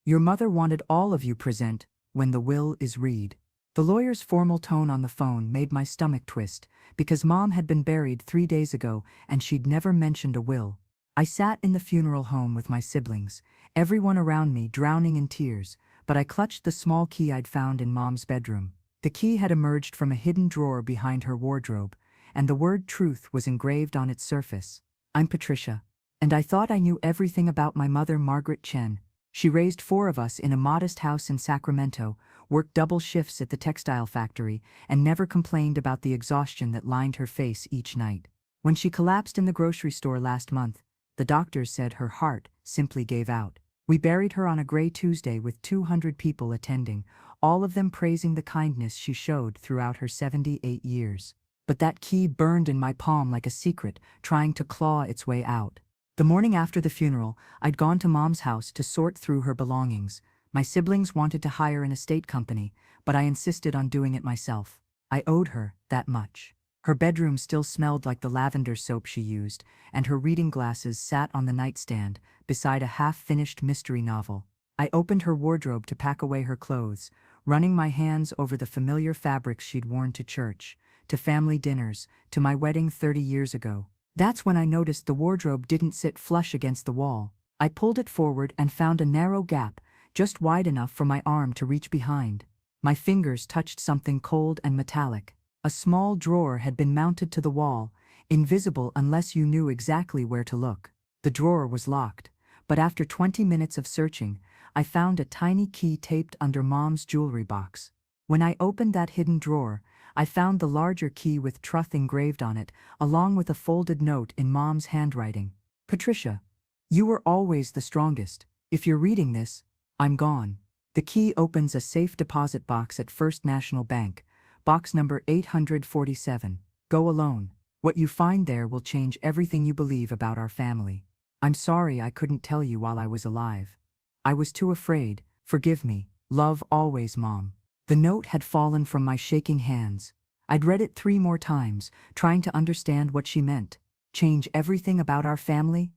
Your mother wanted all of you present when the will is read. The lawyer's formal tone on the phone made my stomach twist, because Mom had been buried 3 days ago and she'd never mentioned a will. I sat in the funeral home with my siblings, everyone around me drowning in tears, but I clutched the small key I'd found in Mom's bedroom. The key had emerged from a hidden drawer behind her wardrobe, and the word truth was engraved on its surface. I'm Patricia, and I thought I knew everything about my mother, Margaret Chen. She raised 4 of us in a modest house in Sacramento, worked double shifts at the textile factory, and never complained about the exhaustion that lined her face each night. When she collapsed in the grocery store last month, the doctors said her heart simply gave out. We buried her on a gray Tuesday with 200 people attending, all of them praising the kindness she showed throughout her 78 years. But that key burned in my palm like a secret, trying to claw its way out. The morning after the funeral, I'd gone to Mom's house to sort through her belongings. My siblings wanted to hire an estate company, but I insisted on doing it myself. I owed her that much. Her bedroom still smelled like the lavender soap she used, and her reading glasses sat on the nightstand, beside a half-finished mystery novel. I opened her wardrobe to pack away her clothes, running my hands over the familiar fabrics she'd worn to church, to family dinners, to my wedding 30 years ago. That's when I noticed the wardrobe didn't sit flush against the wall. I pulled it forward and found a narrow gap, just wide enough for my arm to reach behind. My fingers touched something cold and metallic. A small drawer had been mounted to the wall, invisible unless you knew exactly where to look. The drawer was locked, but after 20 minutes of searching, I found a tiny key taped under Mom's jewelry box. When I opened that hidden drawer, I found the larger key with Truth engraved on it, along with a folded note in Mom's handwriting. Patricia, you were always the strongest. If you're reading this, I'm gone. The key opens a safe deposit box at First National Bank, box number 847. Go alone. What you find there will change everything you believe about our family. I'm sorry I couldn't tell you while I was alive. I was too afraid. Forgive me. Love always, Mom. The note had fallen from my shaking hands. I'd read it 3 more times, trying to understand what she meant. Change everything about our family?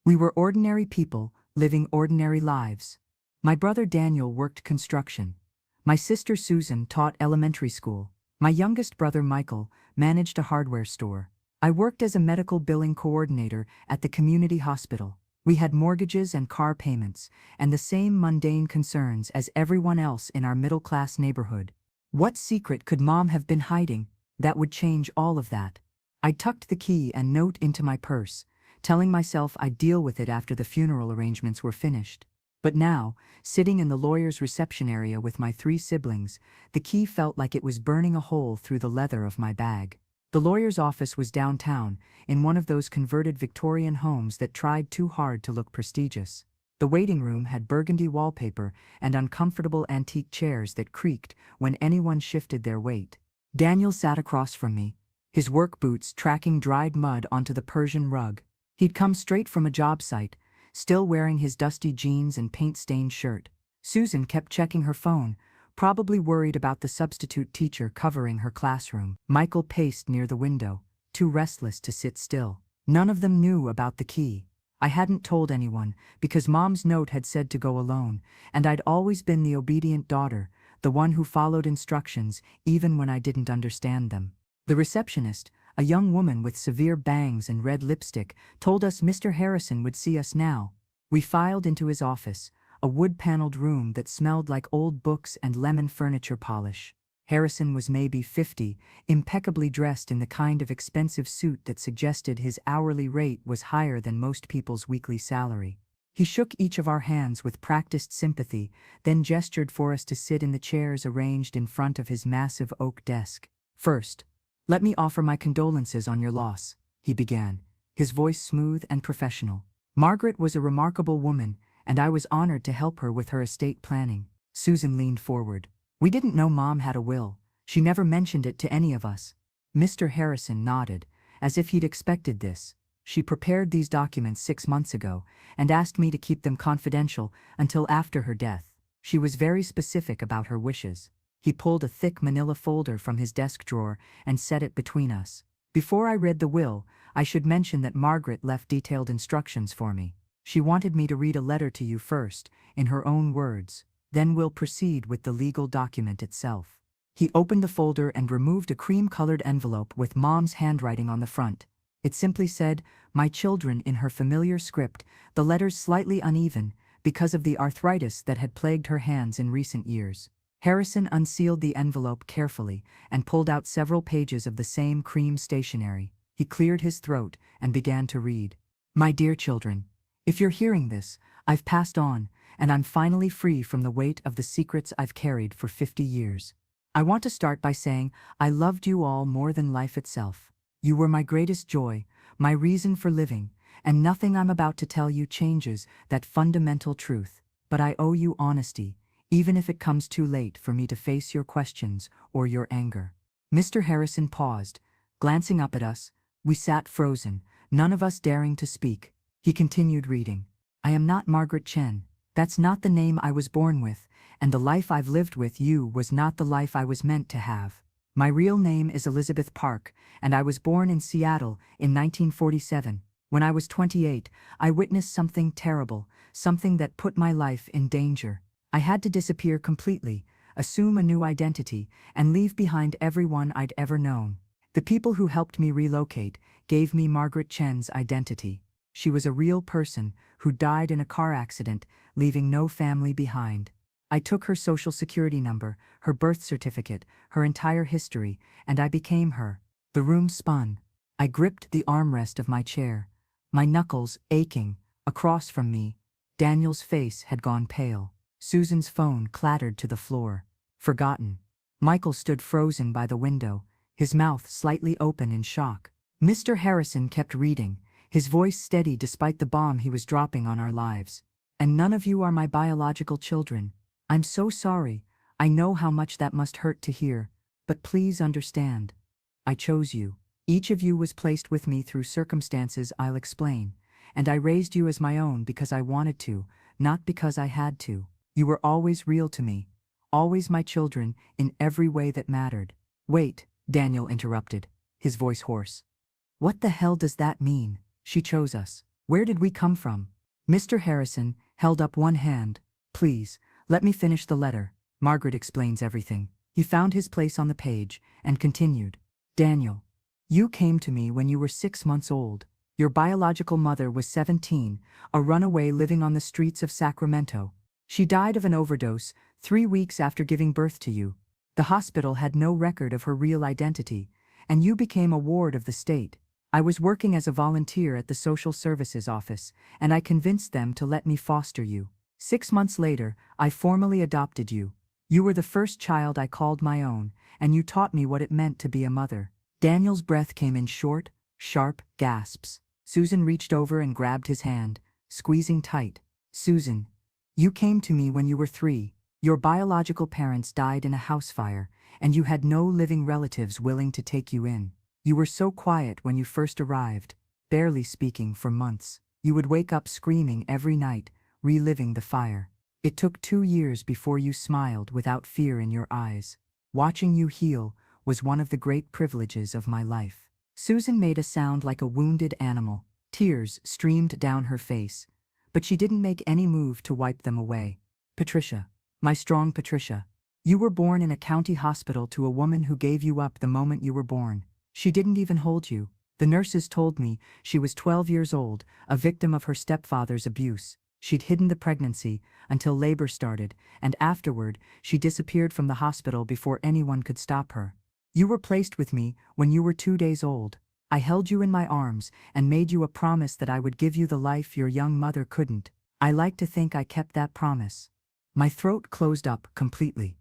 We were ordinary people, living ordinary lives. My brother Daniel worked construction. My sister Susan taught elementary school. My youngest brother Michael managed a hardware store. I worked as a medical billing coordinator at the community hospital. We had mortgages and car payments, and the same mundane concerns as everyone else in our middle-class neighborhood. What secret could Mom have been hiding that would change all of that? I tucked the key and note into my purse, telling myself I'd deal with it after the funeral arrangements were finished. But now, sitting in the lawyer's reception area with my 3 siblings, the key felt like it was burning a hole through the leather of my bag. The lawyer's office was downtown, in one of those converted Victorian homes that tried too hard to look prestigious. The waiting room had burgundy wallpaper and uncomfortable antique chairs that creaked when anyone shifted their weight. Daniel sat across from me, his work boots tracking dried mud onto the Persian rug. He'd come straight from a job site, still wearing his dusty jeans and paint-stained shirt. Susan kept checking her phone, probably worried about the substitute teacher covering her classroom. Michael paced near the window, too restless to sit still. None of them knew about the key. I hadn't told anyone, because Mom's note had said to go alone, and I'd always been the obedient daughter, the one who followed instructions even when I didn't understand them. The receptionist, a young woman with severe bangs and red lipstick, told us Mr. Harrison would see us now. We filed into his office, a wood-paneled room that smelled like old books and lemon furniture polish. Harrison was maybe 50, impeccably dressed in the kind of expensive suit that suggested his hourly rate was higher than most people's weekly salary. He shook each of our hands with practiced sympathy, then gestured for us to sit in the chairs arranged in front of his massive oak desk. First, let me offer my condolences on your loss, he began, his voice smooth and professional. Margaret was a remarkable woman, and I was honored to help her with her estate planning. Susan leaned forward. We didn't know Mom had a will. She never mentioned it to any of us. Mr. Harrison nodded, as if he'd expected this. She prepared these documents 6 months ago, and asked me to keep them confidential until after her death. She was very specific about her wishes. He pulled a thick manila folder from his desk drawer and set it between us. Before I read the will, I should mention that Margaret left detailed instructions for me. She wanted me to read a letter to you first, in her own words, then we'll proceed with the legal document itself. He opened the folder and removed a cream-colored envelope with Mom's handwriting on the front. It simply said, "My children," in her familiar script, the letters slightly uneven because of the arthritis that had plagued her hands in recent years. Harrison unsealed the envelope carefully and pulled out several pages of the same cream stationery. He cleared his throat and began to read. "My dear children, if you're hearing this, I've passed on, and I'm finally free from the weight of the secrets I've carried for 50 years. I want to start by saying I loved you all more than life itself. You were my greatest joy, my reason for living, and nothing I'm about to tell you changes that fundamental truth. But I owe you honesty, even if it comes too late for me to face your questions or your anger." Mr. Harrison paused, glancing up at us. We sat frozen, none of us daring to speak. He continued reading. "I am not Margaret Chen. That's not the name I was born with, and the life I've lived with you was not the life I was meant to have. My real name is Elizabeth Park, and I was born in Seattle in 1947. When I was 28, I witnessed something terrible, something that put my life in danger. I had to disappear completely, assume a new identity, and leave behind everyone I'd ever known. The people who helped me relocate gave me Margaret Chen's identity. She was a real person who died in a car accident, leaving no family behind. I took her social security number, her birth certificate, her entire history, and I became her." The room spun. I gripped the armrest of my chair, my knuckles aching. Across from me, Daniel's face had gone pale. Susan's phone clattered to the floor. Forgotten. Michael stood frozen by the window, his mouth slightly open in shock. Mr. Harrison kept reading, his voice steady despite the bomb he was dropping on our lives. "And none of you are my biological children. I'm so sorry. I know how much that must hurt to hear, but please understand. I chose you. Each of you was placed with me through circumstances I'll explain, and I raised you as my own because I wanted to, not because I had to. You were always real to me, always my children in every way that mattered." "Wait," Daniel interrupted, his voice hoarse. "What the hell does that mean? She chose us. Where did we come from?" Mr. Harrison held up one hand. "Please, let me finish the letter. Margaret explains everything." He found his place on the page and continued. "Daniel, you came to me when you were 6 months old. Your biological mother was 17, a runaway living on the streets of Sacramento. She died of an overdose 3 weeks after giving birth to you. The hospital had no record of her real identity, and you became a ward of the state. I was working as a volunteer at the social services office, and I convinced them to let me foster you. 6 months later, I formally adopted you. You were the first child I called my own, and you taught me what it meant to be a mother." Daniel's breath came in short, sharp gasps. Susan reached over and grabbed his hand, squeezing tight. "Susan, you came to me when you were 3. Your biological parents died in a house fire, and you had no living relatives willing to take you in. You were so quiet when you first arrived, barely speaking for months. You would wake up screaming every night, reliving the fire. It took 2 years before you smiled without fear in your eyes. Watching you heal was one of the great privileges of my life." Susan made a sound like a wounded animal. Tears streamed down her face, but she didn't make any move to wipe them away. "Patricia, my strong Patricia, you were born in a county hospital to a woman who gave you up the moment you were born. She didn't even hold you. The nurses told me she was 12 years old, a victim of her stepfather's abuse. She'd hidden the pregnancy until labor started, and afterward, she disappeared from the hospital before anyone could stop her. You were placed with me when you were 2 days old. I held you in my arms and made you a promise that I would give you the life your young mother couldn't. I like to think I kept that promise." My throat closed up completely.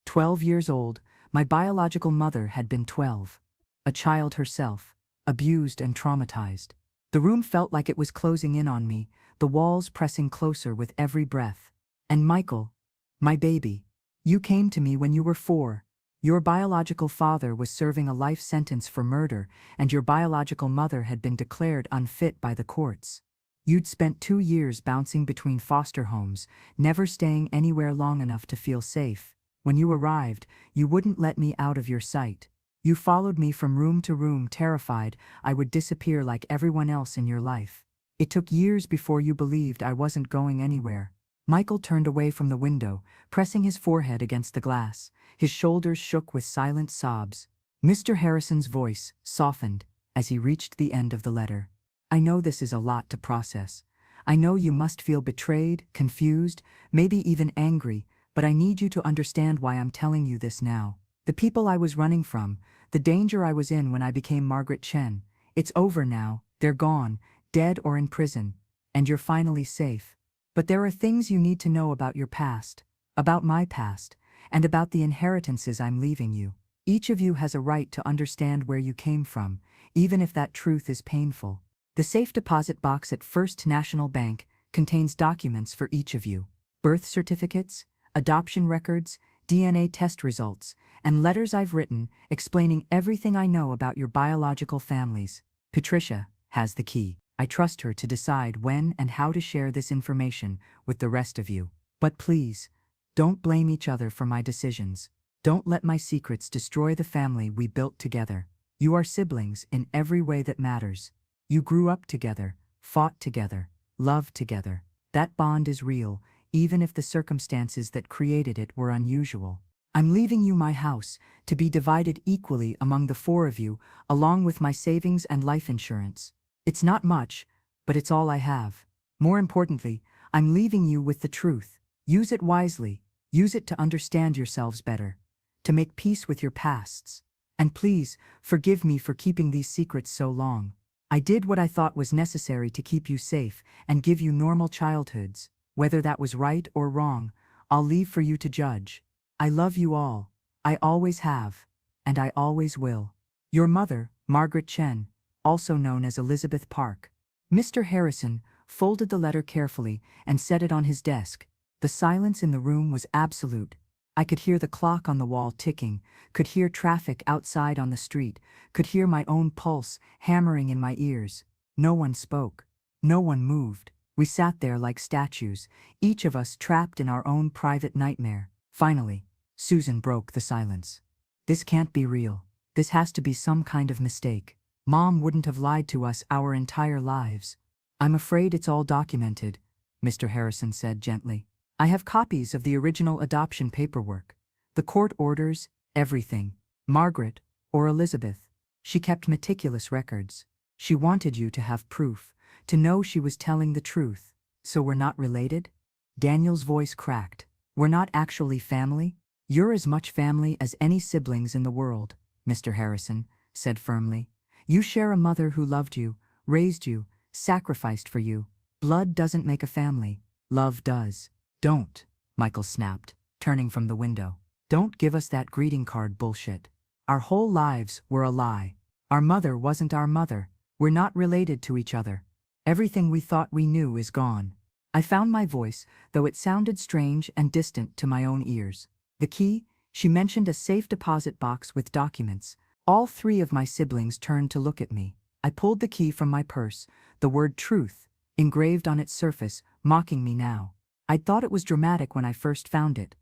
12 years old, my biological mother had been 12. A child herself, abused and traumatized. The room felt like it was closing in on me, the walls pressing closer with every breath. "And Michael, my baby, you came to me when you were 4. Your biological father was serving a life sentence for murder, and your biological mother had been declared unfit by the courts. You'd spent 2 years bouncing between foster homes, never staying anywhere long enough to feel safe. When you arrived, you wouldn't let me out of your sight. You followed me from room to room, terrified I would disappear like everyone else in your life. It took years before you believed I wasn't going anywhere. Michael turned away from the window, pressing his forehead against the glass. His shoulders shook with silent sobs. Mr. Harrison's voice softened as he reached the end of the letter. I know this is a lot to process. I know you must feel betrayed, confused, maybe even angry, but I need you to understand why I'm telling you this now. The people I was running from, the danger I was in when I became Margaret Chen, it's over now, they're gone, dead or in prison, and you're finally safe. But there are things you need to know about your past, about my past, and about the inheritances I'm leaving you. Each of you has a right to understand where you came from, even if that truth is painful. The safe deposit box at First National Bank contains documents for each of you: birth certificates, adoption records, DNA test results, and letters I've written explaining everything I know about your biological families. Patricia has the key. I trust her to decide when and how to share this information with the rest of you. But please, don't blame each other for my decisions. Don't let my secrets destroy the family we built together. You are siblings in every way that matters. You grew up together, fought together, loved together. That bond is real, even if the circumstances that created it were unusual. I'm leaving you my house, to be divided equally among the four of you, along with my savings and life insurance. It's not much, but it's all I have. More importantly, I'm leaving you with the truth. Use it wisely. Use it to understand yourselves better, to make peace with your pasts. And please, forgive me for keeping these secrets so long. I did what I thought was necessary to keep you safe and give you normal childhoods. Whether that was right or wrong, I'll leave for you to judge. I love you all. I always have, and I always will. Your mother, Margaret Chen, also known as Elizabeth Park. Mr. Harrison folded the letter carefully and set it on his desk. The silence in the room was absolute. I could hear the clock on the wall ticking, could hear traffic outside on the street, could hear my own pulse hammering in my ears. No one spoke. No one moved. We sat there like statues, each of us trapped in our own private nightmare. Finally, Susan broke the silence. This can't be real. This has to be some kind of mistake. Mom wouldn't have lied to us our entire lives. I'm afraid it's all documented, Mr. Harrison said gently. I have copies of the original adoption paperwork, the court orders, everything. Margaret, or Elizabeth, she kept meticulous records. She wanted you to have proof, to know she was telling the truth. So we're not related? Daniel's voice cracked. We're not actually family? You're as much family as any siblings in the world, Mr. Harrison said firmly. You share a mother who loved you, raised you, sacrificed for you. Blood doesn't make a family. Love does. Don't, Michael snapped, turning from the window. Don't give us that greeting card bullshit. Our whole lives were a lie. Our mother wasn't our mother. We're not related to each other. Everything we thought we knew is gone. I found my voice, though it sounded strange and distant to my own ears. The key? She mentioned a safe deposit box with documents. All three of my siblings turned to look at me. I pulled the key from my purse, the word truth engraved on its surface, mocking me now. I'd thought it was dramatic when I first found it.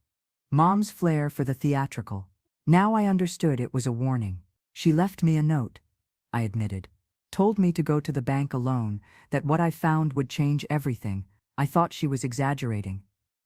Mom's flair for the theatrical. Now I understood it was a warning. She left me a note, I admitted. Told me to go to the bank alone, that what I found would change everything. I thought she was exaggerating.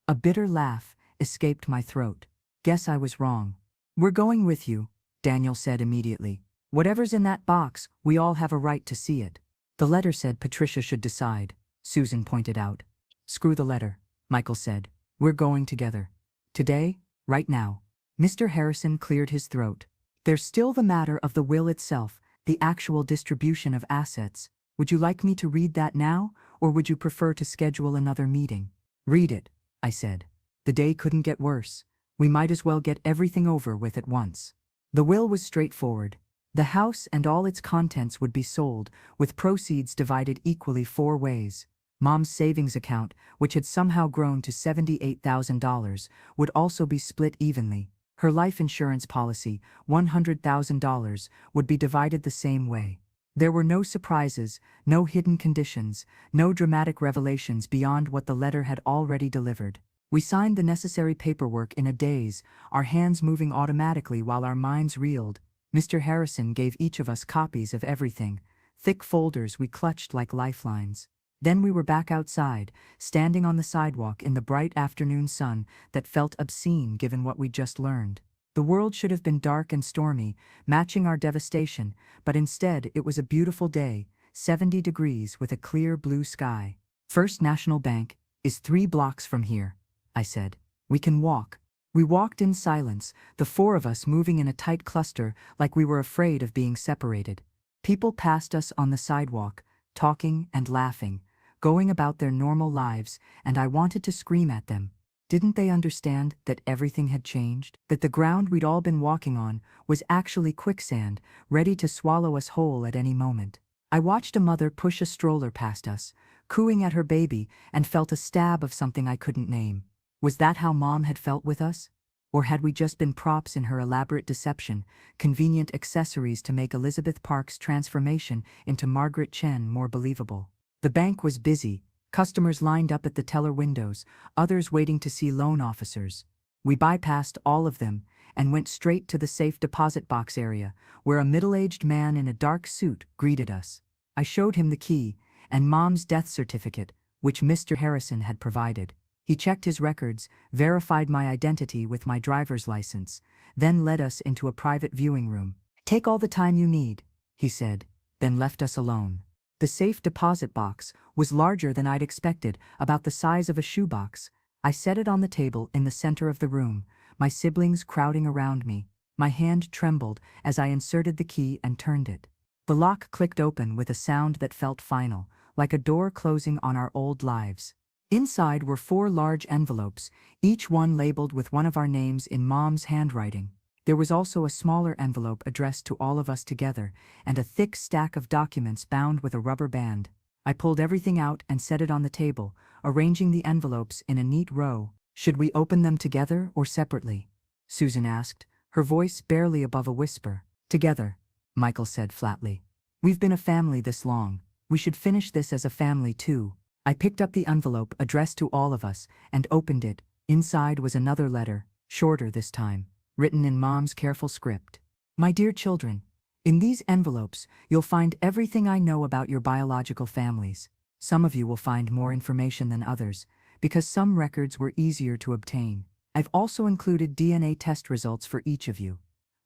A bitter laugh escaped my throat. Guess I was wrong. We're going with you, Daniel said immediately. Whatever's in that box, we all have a right to see it. The letter said Patricia should decide, Susan pointed out. Screw the letter, Michael said. We're going together. Today, right now. Mr. Harrison cleared his throat. There's still the matter of the will itself, the actual distribution of assets. Would you like me to read that now, or would you prefer to schedule another meeting? Read it, I said. The day couldn't get worse. We might as well get everything over with at once. The will was straightforward. The house and all its contents would be sold, with proceeds divided equally 4 ways. Mom's savings account, which had somehow grown to $78,000, would also be split evenly. Her life insurance policy, $100,000, would be divided the same way. There were no surprises, no hidden conditions, no dramatic revelations beyond what the letter had already delivered. We signed the necessary paperwork in a daze, our hands moving automatically while our minds reeled. Mr. Harrison gave each of us copies of everything, thick folders we clutched like lifelines. Then we were back outside, standing on the sidewalk in the bright afternoon sun that felt obscene given what we'd just learned. The world should have been dark and stormy, matching our devastation, but instead it was a beautiful day, 70 degrees with a clear blue sky. First National Bank is 3 blocks from here, I said. We can walk. We walked in silence, the 4 of us moving in a tight cluster like we were afraid of being separated. People passed us on the sidewalk, talking and laughing, going about their normal lives, and I wanted to scream at them. Didn't they understand that everything had changed? That the ground we'd all been walking on was actually quicksand, ready to swallow us whole at any moment. I watched a mother push a stroller past us, cooing at her baby, and felt a stab of something I couldn't name. Was that how Mom had felt with us? Or had we just been props in her elaborate deception, convenient accessories to make Elizabeth Park's transformation into Margaret Chen more believable? The bank was busy, customers lined up at the teller windows, others waiting to see loan officers. We bypassed all of them and went straight to the safe deposit box area, where a middle-aged man in a dark suit greeted us. I showed him the key and Mom's death certificate, which Mr. Harrison had provided. He checked his records, verified my identity with my driver's license, then led us into a private viewing room. "Take all the time you need," he said, then left us alone. The safe deposit box was larger than I'd expected, about the size of a shoebox. I set it on the table in the center of the room, my siblings crowding around me. My hand trembled as I inserted the key and turned it. The lock clicked open with a sound that felt final, like a door closing on our old lives. Inside were 4 large envelopes, each one labeled with one of our names in Mom's handwriting. There was also a smaller envelope addressed to all of us together, and a thick stack of documents bound with a rubber band. I pulled everything out and set it on the table, arranging the envelopes in a neat row. "Should we open them together or separately?" Susan asked, her voice barely above a whisper. "Together," Michael said flatly. "We've been a family this long. We should finish this as a family too." I picked up the envelope addressed to all of us and opened it. Inside was another letter, shorter this time, written in Mom's careful script. "My dear children, in these envelopes you'll find everything I know about your biological families. Some of you will find more information than others, because some records were easier to obtain. I've also included DNA test results for each of you,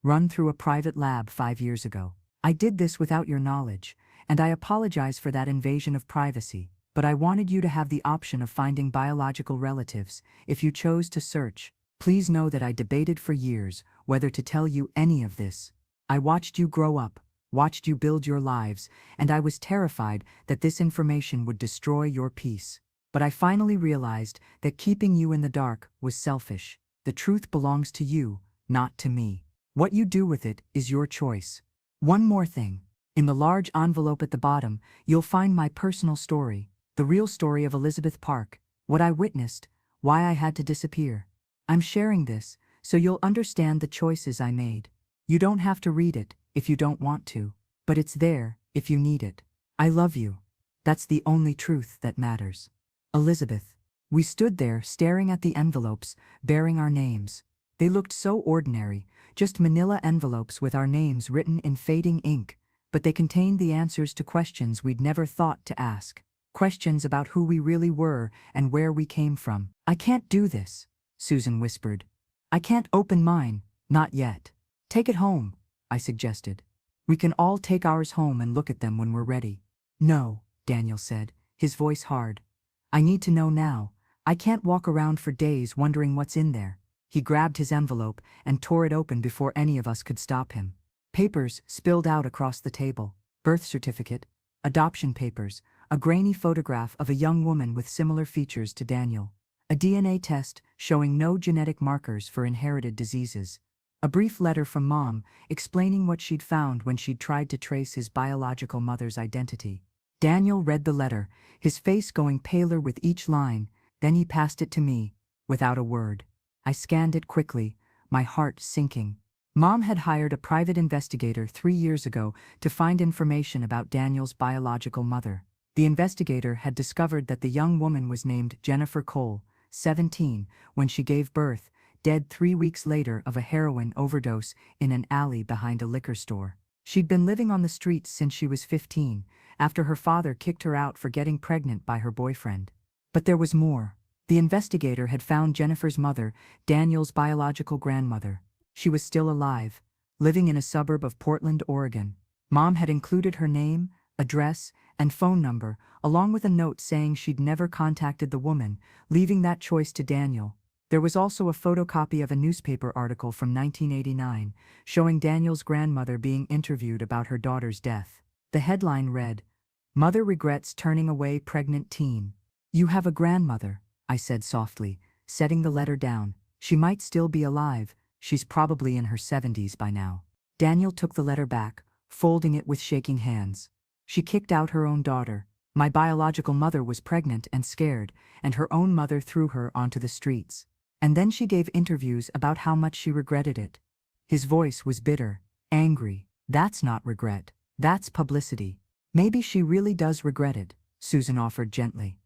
run through a private lab 5 years ago. I did this without your knowledge, and I apologize for that invasion of privacy. But I wanted you to have the option of finding biological relatives if you chose to search. Please know that I debated for years whether to tell you any of this. I watched you grow up, watched you build your lives, and I was terrified that this information would destroy your peace. But I finally realized that keeping you in the dark was selfish. The truth belongs to you, not to me. What you do with it is your choice. One more thing. In the large envelope at the bottom, you'll find my personal story. The real story of Elizabeth Park, what I witnessed, why I had to disappear. I'm sharing this so you'll understand the choices I made. You don't have to read it if you don't want to, but it's there if you need it. I love you. That's the only truth that matters. Elizabeth. We stood there staring at the envelopes bearing our names. They looked so ordinary, just manila envelopes with our names written in fading ink, but they contained the answers to questions we'd never thought to ask. Questions about who we really were and where we came from. "I can't do this," Susan whispered. "I can't open mine, not yet." "Take it home," I suggested. "We can all take ours home and look at them when we're ready." "No," Daniel said, his voice hard. "I need to know now. I can't walk around for days wondering what's in there." He grabbed his envelope and tore it open before any of us could stop him. Papers spilled out across the table. Birth certificate, adoption papers, a grainy photograph of a young woman with similar features to Daniel, a DNA test showing no genetic markers for inherited diseases, a brief letter from Mom explaining what she'd found when she'd tried to trace his biological mother's identity. Daniel read the letter, his face going paler with each line, then he passed it to me, without a word. I scanned it quickly, my heart sinking. Mom had hired a private investigator 3 years ago to find information about Daniel's biological mother. The investigator had discovered that the young woman was named Jennifer Cole, 17, when she gave birth, dead 3 weeks later of a heroin overdose in an alley behind a liquor store. She'd been living on the streets since she was 15, after her father kicked her out for getting pregnant by her boyfriend. But there was more. The investigator had found Jennifer's mother, Daniel's biological grandmother. She was still alive, living in a suburb of Portland, Oregon. Mom had included her name, address, and phone number, along with a note saying she'd never contacted the woman, leaving that choice to Daniel. There was also a photocopy of a newspaper article from 1989, showing Daniel's grandmother being interviewed about her daughter's death. The headline read, "Mother regrets turning away pregnant teen." "You have a grandmother," I said softly, setting the letter down. "She might still be alive. She's probably in her 70s by now." Daniel took the letter back, folding it with shaking hands. "She kicked out her own daughter. My biological mother was pregnant and scared, and her own mother threw her onto the streets. And then she gave interviews about how much she regretted it." His voice was bitter, angry. "That's not regret. That's publicity." "Maybe she really does regret it," Susan offered gently.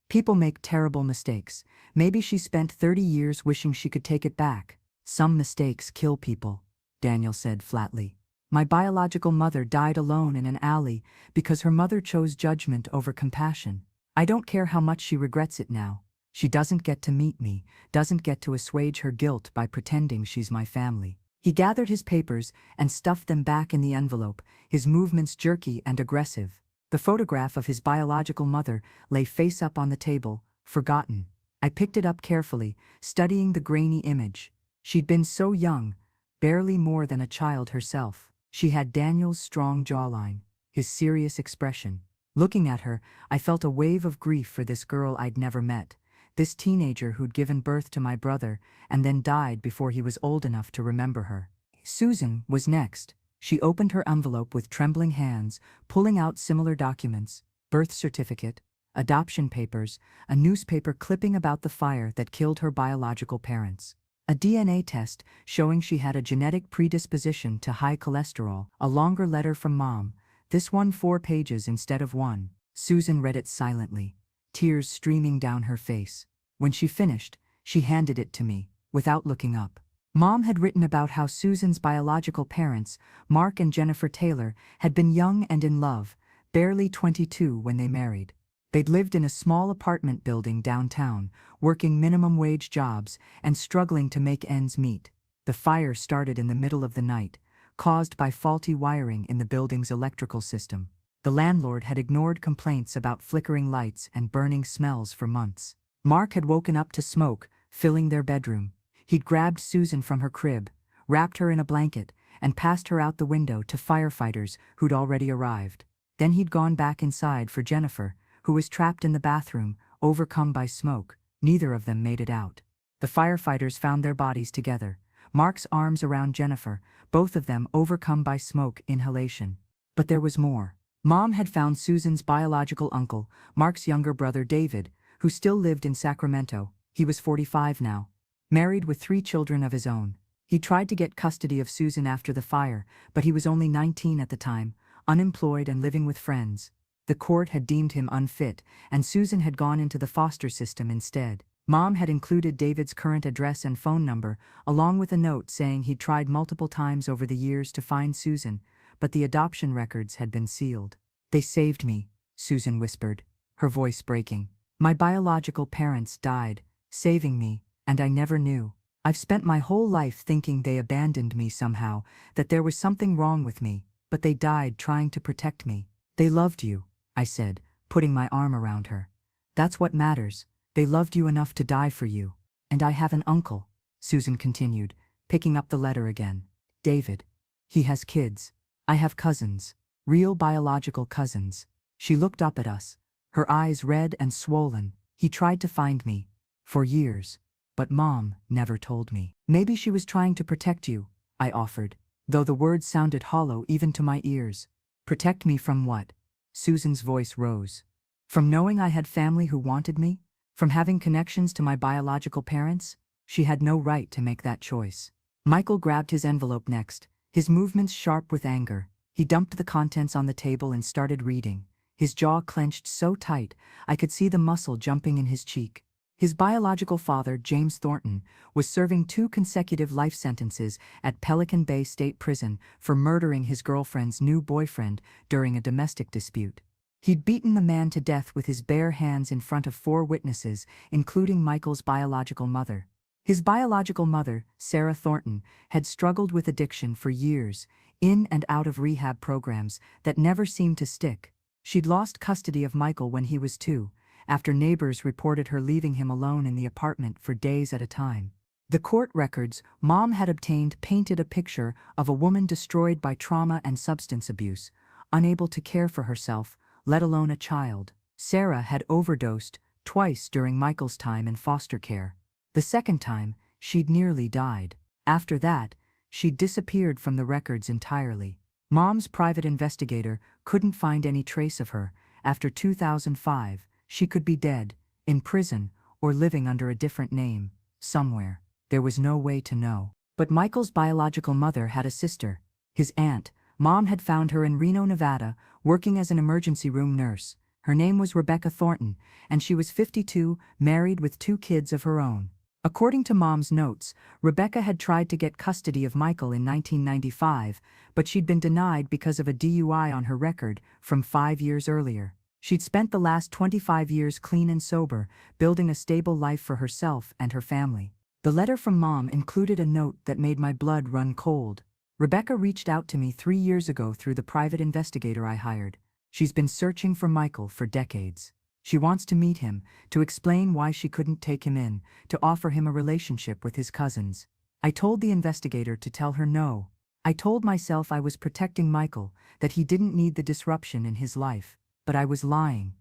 "People make terrible mistakes. Maybe she spent 30 years wishing she could take it back." "Some mistakes kill people," Daniel said flatly. "My biological mother died alone in an alley because her mother chose judgment over compassion. I don't care how much she regrets it now. She doesn't get to meet me, doesn't get to assuage her guilt by pretending she's my family." He gathered his papers and stuffed them back in the envelope, his movements jerky and aggressive. The photograph of his biological mother lay face up on the table, forgotten. I picked it up carefully, studying the grainy image. She'd been so young, barely more than a child herself. She had Daniel's strong jawline, his serious expression. Looking at her, I felt a wave of grief for this girl I'd never met. This teenager who'd given birth to my brother and then died before he was old enough to remember her. Susan was next. She opened her envelope with trembling hands, pulling out similar documents: birth certificate, adoption papers, a newspaper clipping about the fire that killed her biological parents, a DNA test showing she had a genetic predisposition to high cholesterol, a longer letter from Mom, this one 4 pages instead of 1. Susan read it silently, tears streaming down her face. When she finished, she handed it to me, without looking up. Mom had written about how Susan's biological parents, Mark and Jennifer Taylor, had been young and in love, barely 22 when they married. They'd lived in a small apartment building downtown, working minimum wage jobs and struggling to make ends meet. The fire started in the middle of the night, caused by faulty wiring in the building's electrical system. The landlord had ignored complaints about flickering lights and burning smells for months. Mark had woken up to smoke, filling their bedroom. He'd grabbed Susan from her crib, wrapped her in a blanket, and passed her out the window to firefighters who'd already arrived. Then he'd gone back inside for Jennifer, who was trapped in the bathroom, overcome by smoke. Neither of them made it out. The firefighters found their bodies together, Mark's arms around Jennifer, both of them overcome by smoke inhalation. But there was more. Mom had found Susan's biological uncle, Mark's younger brother David, who still lived in Sacramento. He was 45 now, married with 3 children of his own. He tried to get custody of Susan after the fire, but he was only 19 at the time, unemployed and living with friends. The court had deemed him unfit, and Susan had gone into the foster system instead. Mom had included David's current address and phone number, along with a note saying he'd tried multiple times over the years to find Susan, but the adoption records had been sealed. "They saved me," Susan whispered, her voice breaking. "My biological parents died, saving me, and I never knew. I've spent my whole life thinking they abandoned me somehow, that there was something wrong with me, but they died trying to protect me." "They loved you," I said, putting my arm around her. "That's what matters. They loved you enough to die for you." "And I have an uncle," Susan continued, picking up the letter again. "David. He has kids. I have cousins, real biological cousins." She looked up at us, her eyes red and swollen. "He tried to find me, for years, but Mom never told me." "Maybe she was trying to protect you," I offered, though the words sounded hollow even to my ears. "Protect me from what?" Susan's voice rose. "From knowing I had family who wanted me? From having connections to my biological parents? She had no right to make that choice." Michael grabbed his envelope next, his movements sharp with anger. He dumped the contents on the table and started reading, his jaw clenched so tight I could see the muscle jumping in his cheek. His biological father, James Thornton, was serving 2 consecutive life sentences at Pelican Bay State Prison for murdering his girlfriend's new boyfriend during a domestic dispute. He'd beaten the man to death with his bare hands in front of 4 witnesses, including Michael's biological mother. His biological mother, Sarah Thornton, had struggled with addiction for years, in and out of rehab programs that never seemed to stick. She'd lost custody of Michael when he was 2, after neighbors reported her leaving him alone in the apartment for days at a time. The court records Mom had obtained painted a picture of a woman destroyed by trauma and substance abuse, unable to care for herself, let alone a child. Sarah had overdosed twice during Michael's time in foster care. The second time, she'd nearly died. After that, she'd disappeared from the records entirely. Mom's private investigator couldn't find any trace of her. After 2005, she could be dead, in prison, or living under a different name, somewhere. There was no way to know. But Michael's biological mother had a sister, his aunt. Mom had found her in Reno, Nevada, working as an emergency room nurse. Her name was Rebecca Thornton, and she was 52, married with 2 kids of her own. According to Mom's notes, Rebecca had tried to get custody of Michael in 1995, but she'd been denied because of a DUI on her record from 5 years earlier. She'd spent the last 25 years clean and sober, building a stable life for herself and her family. The letter from Mom included a note that made my blood run cold. Rebecca reached out to me 3 years ago through the private investigator I hired. She's been searching for Michael for decades. She wants to meet him, to explain why she couldn't take him in, to offer him a relationship with his cousins. I told the investigator to tell her no. I told myself I was protecting Michael, that he didn't need the disruption in his life. But I was lying.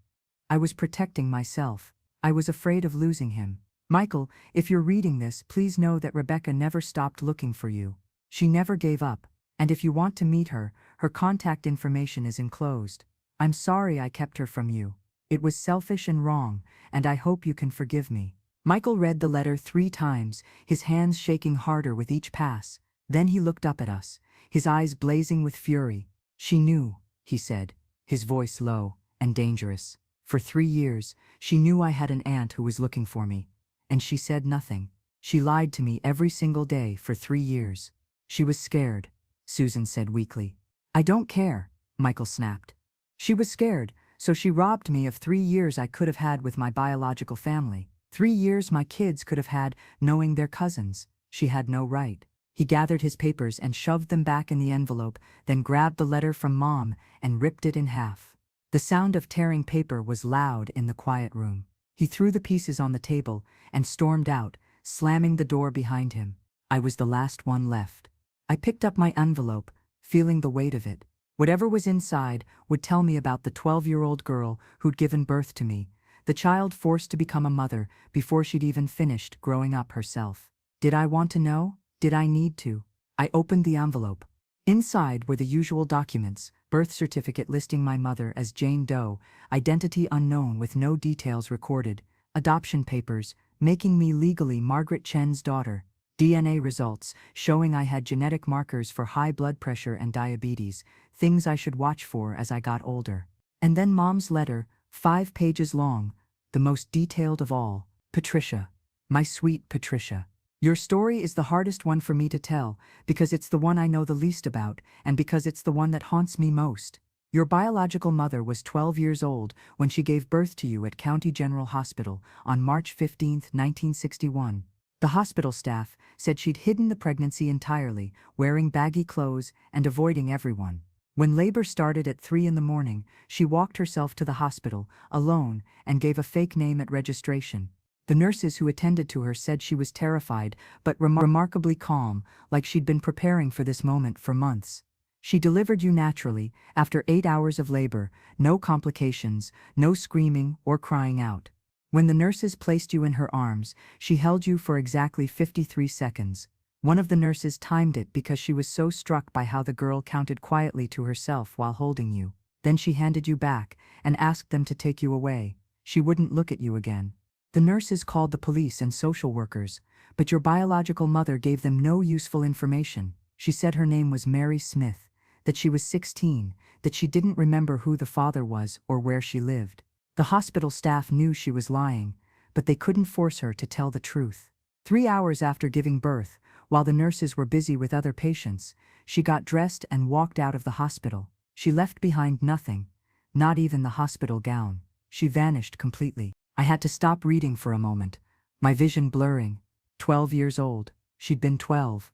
I was protecting myself. I was afraid of losing him. Michael, if you're reading this, please know that Rebecca never stopped looking for you. She never gave up. And if you want to meet her, her contact information is enclosed. I'm sorry I kept her from you. It was selfish and wrong, and I hope you can forgive me. Michael read the letter 3 times, his hands shaking harder with each pass. Then he looked up at us, his eyes blazing with fury. She knew, he said, his voice low and dangerous. For 3 years, she knew I had an aunt who was looking for me, and she said nothing. She lied to me every single day for 3 years. She was scared, Susan said weakly. I don't care, Michael snapped. She was scared, so she robbed me of 3 years I could have had with my biological family. 3 years my kids could have had knowing their cousins. She had no right. He gathered his papers and shoved them back in the envelope, then grabbed the letter from Mom and ripped it in half. The sound of tearing paper was loud in the quiet room. He threw the pieces on the table and stormed out, slamming the door behind him. I was the last one left. I picked up my envelope, feeling the weight of it. Whatever was inside would tell me about the 12-year-old girl who'd given birth to me, the child forced to become a mother before she'd even finished growing up herself. Did I want to know? Did I need to? I opened the envelope. Inside were the usual documents: birth certificate listing my mother as Jane Doe, identity unknown with no details recorded, adoption papers making me legally Margaret Chen's daughter, DNA results showing I had genetic markers for high blood pressure and diabetes, things I should watch for as I got older. And then Mom's letter, 5 pages long, the most detailed of all. Patricia, my sweet Patricia. Your story is the hardest one for me to tell, because it's the one I know the least about, and because it's the one that haunts me most. Your biological mother was 12 years old when she gave birth to you at County General Hospital on March 15, 1961. The hospital staff said she'd hidden the pregnancy entirely, wearing baggy clothes and avoiding everyone. When labor started at 3 in the morning, she walked herself to the hospital, alone, and gave a fake name at registration. The nurses who attended to her said she was terrified, but remarkably calm, like she'd been preparing for this moment for months. She delivered you naturally, after 8 hours of labor, no complications, no screaming or crying out. When the nurses placed you in her arms, she held you for exactly 53 seconds. One of the nurses timed it because she was so struck by how the girl counted quietly to herself while holding you. Then she handed you back and asked them to take you away. She wouldn't look at you again. The nurses called the police and social workers, but your biological mother gave them no useful information. She said her name was Mary Smith, that she was 16, that she didn't remember who the father was or where she lived. The hospital staff knew she was lying, but they couldn't force her to tell the truth. 3 hours after giving birth, while the nurses were busy with other patients, she got dressed and walked out of the hospital. She left behind nothing, not even the hospital gown. She vanished completely. I had to stop reading for a moment, my vision blurring. 12 years old. She'd been 12.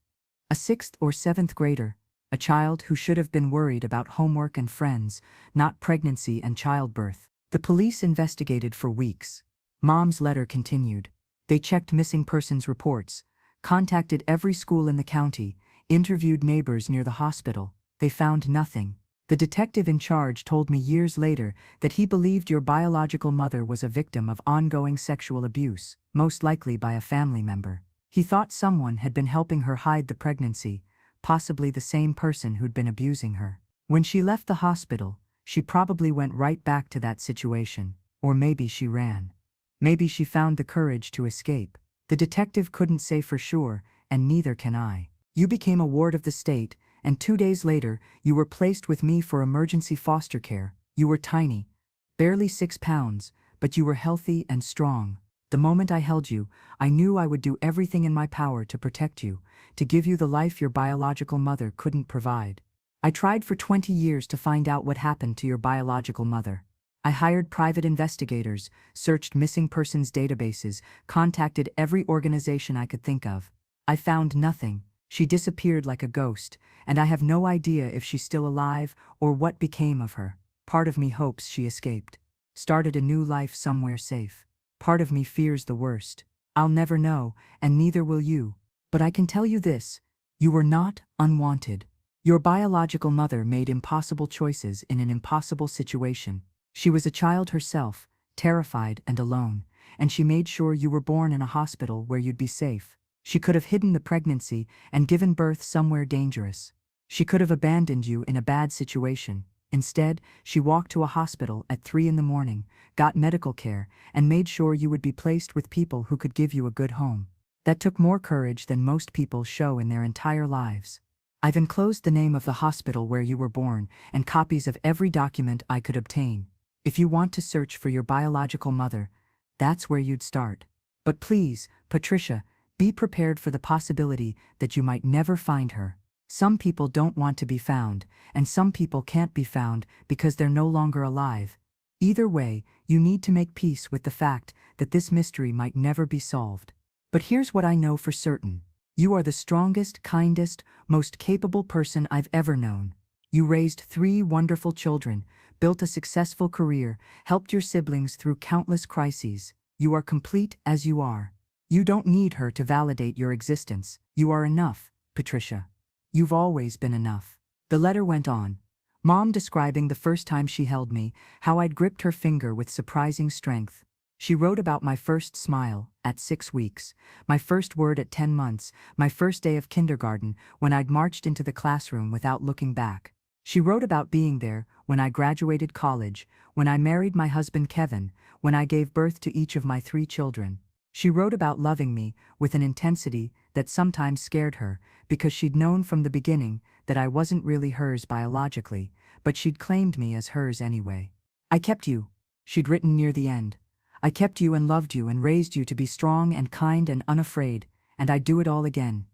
A 6th or 7th grader, a child who should have been worried about homework and friends, not pregnancy and childbirth. The police investigated for weeks. Mom's letter continued. They checked missing persons reports, contacted every school in the county, interviewed neighbors near the hospital. They found nothing. The detective in charge told me years later that he believed your biological mother was a victim of ongoing sexual abuse, most likely by a family member. He thought someone had been helping her hide the pregnancy, possibly the same person who'd been abusing her. When she left the hospital, she probably went right back to that situation, or maybe she ran. Maybe she found the courage to escape. The detective couldn't say for sure, and neither can I. You became a ward of the state, and 2 days later, you were placed with me for emergency foster care. You were tiny, barely 6 pounds, but you were healthy and strong. The moment I held you, I knew I would do everything in my power to protect you, to give you the life your biological mother couldn't provide. I tried for 20 years to find out what happened to your biological mother. I hired private investigators, searched missing persons databases, contacted every organization I could think of. I found nothing. She disappeared like a ghost, and I have no idea if she's still alive or what became of her. Part of me hopes she escaped, started a new life somewhere safe. Part of me fears the worst. I'll never know, and neither will you. But I can tell you this: you were not unwanted. Your biological mother made impossible choices in an impossible situation. She was a child herself, terrified and alone, and she made sure you were born in a hospital where you'd be safe. She could have hidden the pregnancy and given birth somewhere dangerous. She could have abandoned you in a bad situation. Instead, she walked to a hospital at 3 in the morning, got medical care, and made sure you would be placed with people who could give you a good home. That took more courage than most people show in their entire lives. I've enclosed the name of the hospital where you were born and copies of every document I could obtain. If you want to search for your biological mother, that's where you'd start. But please, Patricia, be prepared for the possibility that you might never find her. Some people don't want to be found, and some people can't be found because they're no longer alive. Either way, you need to make peace with the fact that this mystery might never be solved. But here's what I know for certain. You are the strongest, kindest, most capable person I've ever known. You raised 3 wonderful children, built a successful career, helped your siblings through countless crises. You are complete as you are. You don't need her to validate your existence. You are enough, Patricia. You've always been enough. The letter went on, Mom describing the first time she held me, how I'd gripped her finger with surprising strength. She wrote about my first smile at 6 weeks, my first word at 10 months, my first day of kindergarten when I'd marched into the classroom without looking back. She wrote about being there when I graduated college, when I married my husband Kevin, when I gave birth to each of my 3 children. She wrote about loving me with an intensity that sometimes scared her, because she'd known from the beginning that I wasn't really hers biologically, but she'd claimed me as hers anyway. I kept you, she'd written near the end. I kept you and loved you and raised you to be strong and kind and unafraid, and I'd do it all again.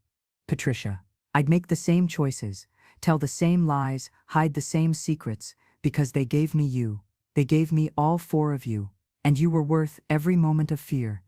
Patricia, I'd make the same choices, tell the same lies, hide the same secrets, because they gave me you. They gave me all 4 of you, and you were worth every moment of fear,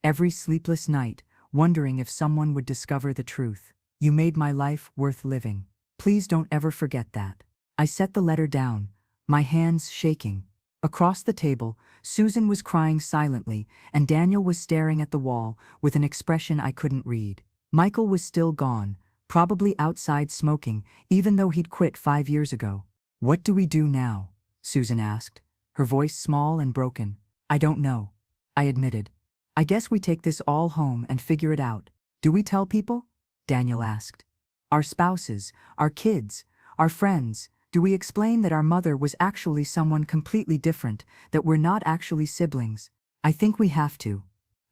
every sleepless night, wondering if someone would discover the truth. You made my life worth living. Please don't ever forget that. I set the letter down, my hands shaking. Across the table, Susan was crying silently, and Daniel was staring at the wall with an expression I couldn't read. Michael was still gone, probably outside smoking, even though he'd quit 5 years ago. What do we do now? Susan asked, her voice small and broken. I don't know, I admitted. I guess we take this all home and figure it out. Do we tell people? Daniel asked. Our spouses, our kids, our friends. Do we explain that our mother was actually someone completely different, that we're not actually siblings? I think we have to,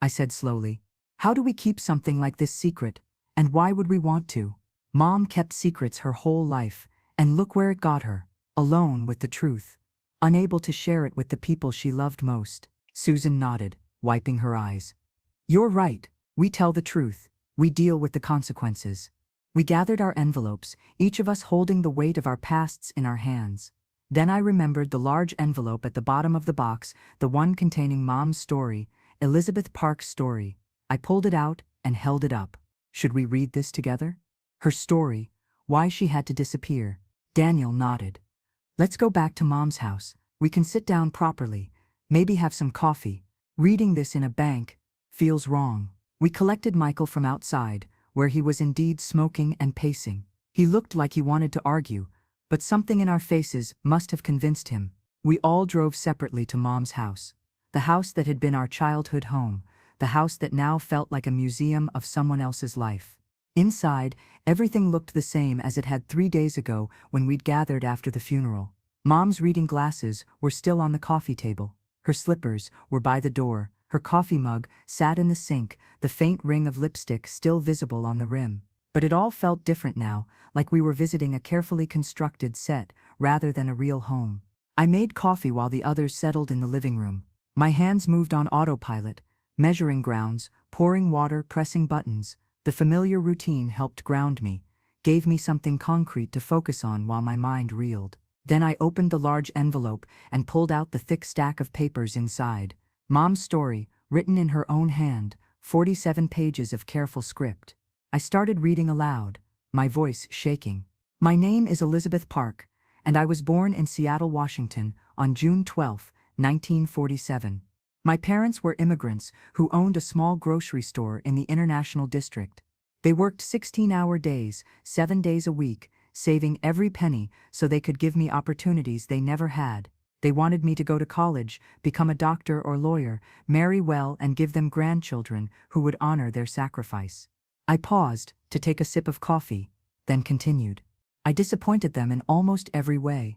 I said slowly. How do we keep something like this secret, and why would we want to? Mom kept secrets her whole life, and look where it got her, alone with the truth, unable to share it with the people she loved most. Susan nodded. wiping her eyes. You're right, we tell the truth, we deal with the consequences. We gathered our envelopes, each of us holding the weight of our pasts in our hands. Then I remembered the large envelope at the bottom of the box, the one containing Mom's story, Elizabeth Park's story. I pulled it out and held it up. Should we read this together? Her story, why she had to disappear. Daniel nodded. Let's go back to Mom's house. We can sit down properly, maybe have some coffee. Reading this in a bank feels wrong. We collected Michael from outside, where he was indeed smoking and pacing. He looked like he wanted to argue, but something in our faces must have convinced him. We all drove separately to Mom's house, the house that had been our childhood home, the house that now felt like a museum of someone else's life. Inside, everything looked the same as it had 3 days ago when we'd gathered after the funeral. Mom's reading glasses were still on the coffee table. Her slippers were by the door. Her coffee mug sat in the sink, the faint ring of lipstick still visible on the rim. But it all felt different now, like we were visiting a carefully constructed set rather than a real home. I made coffee while the others settled in the living room. My hands moved on autopilot, measuring grounds, pouring water, pressing buttons. The familiar routine helped ground me, gave me something concrete to focus on while my mind reeled. Then I opened the large envelope and pulled out the thick stack of papers inside. Mom's story, written in her own hand, 47 pages of careful script. I started reading aloud, my voice shaking. My name is Elizabeth Park, and I was born in Seattle, Washington, on June 12, 1947. My parents were immigrants who owned a small grocery store in the International District. They worked 16-hour days, 7 days a week, saving every penny so they could give me opportunities they never had. They wanted me to go to college, become a doctor or lawyer, marry well, and give them grandchildren who would honor their sacrifice. I paused to take a sip of coffee, then continued. I disappointed them in almost every way.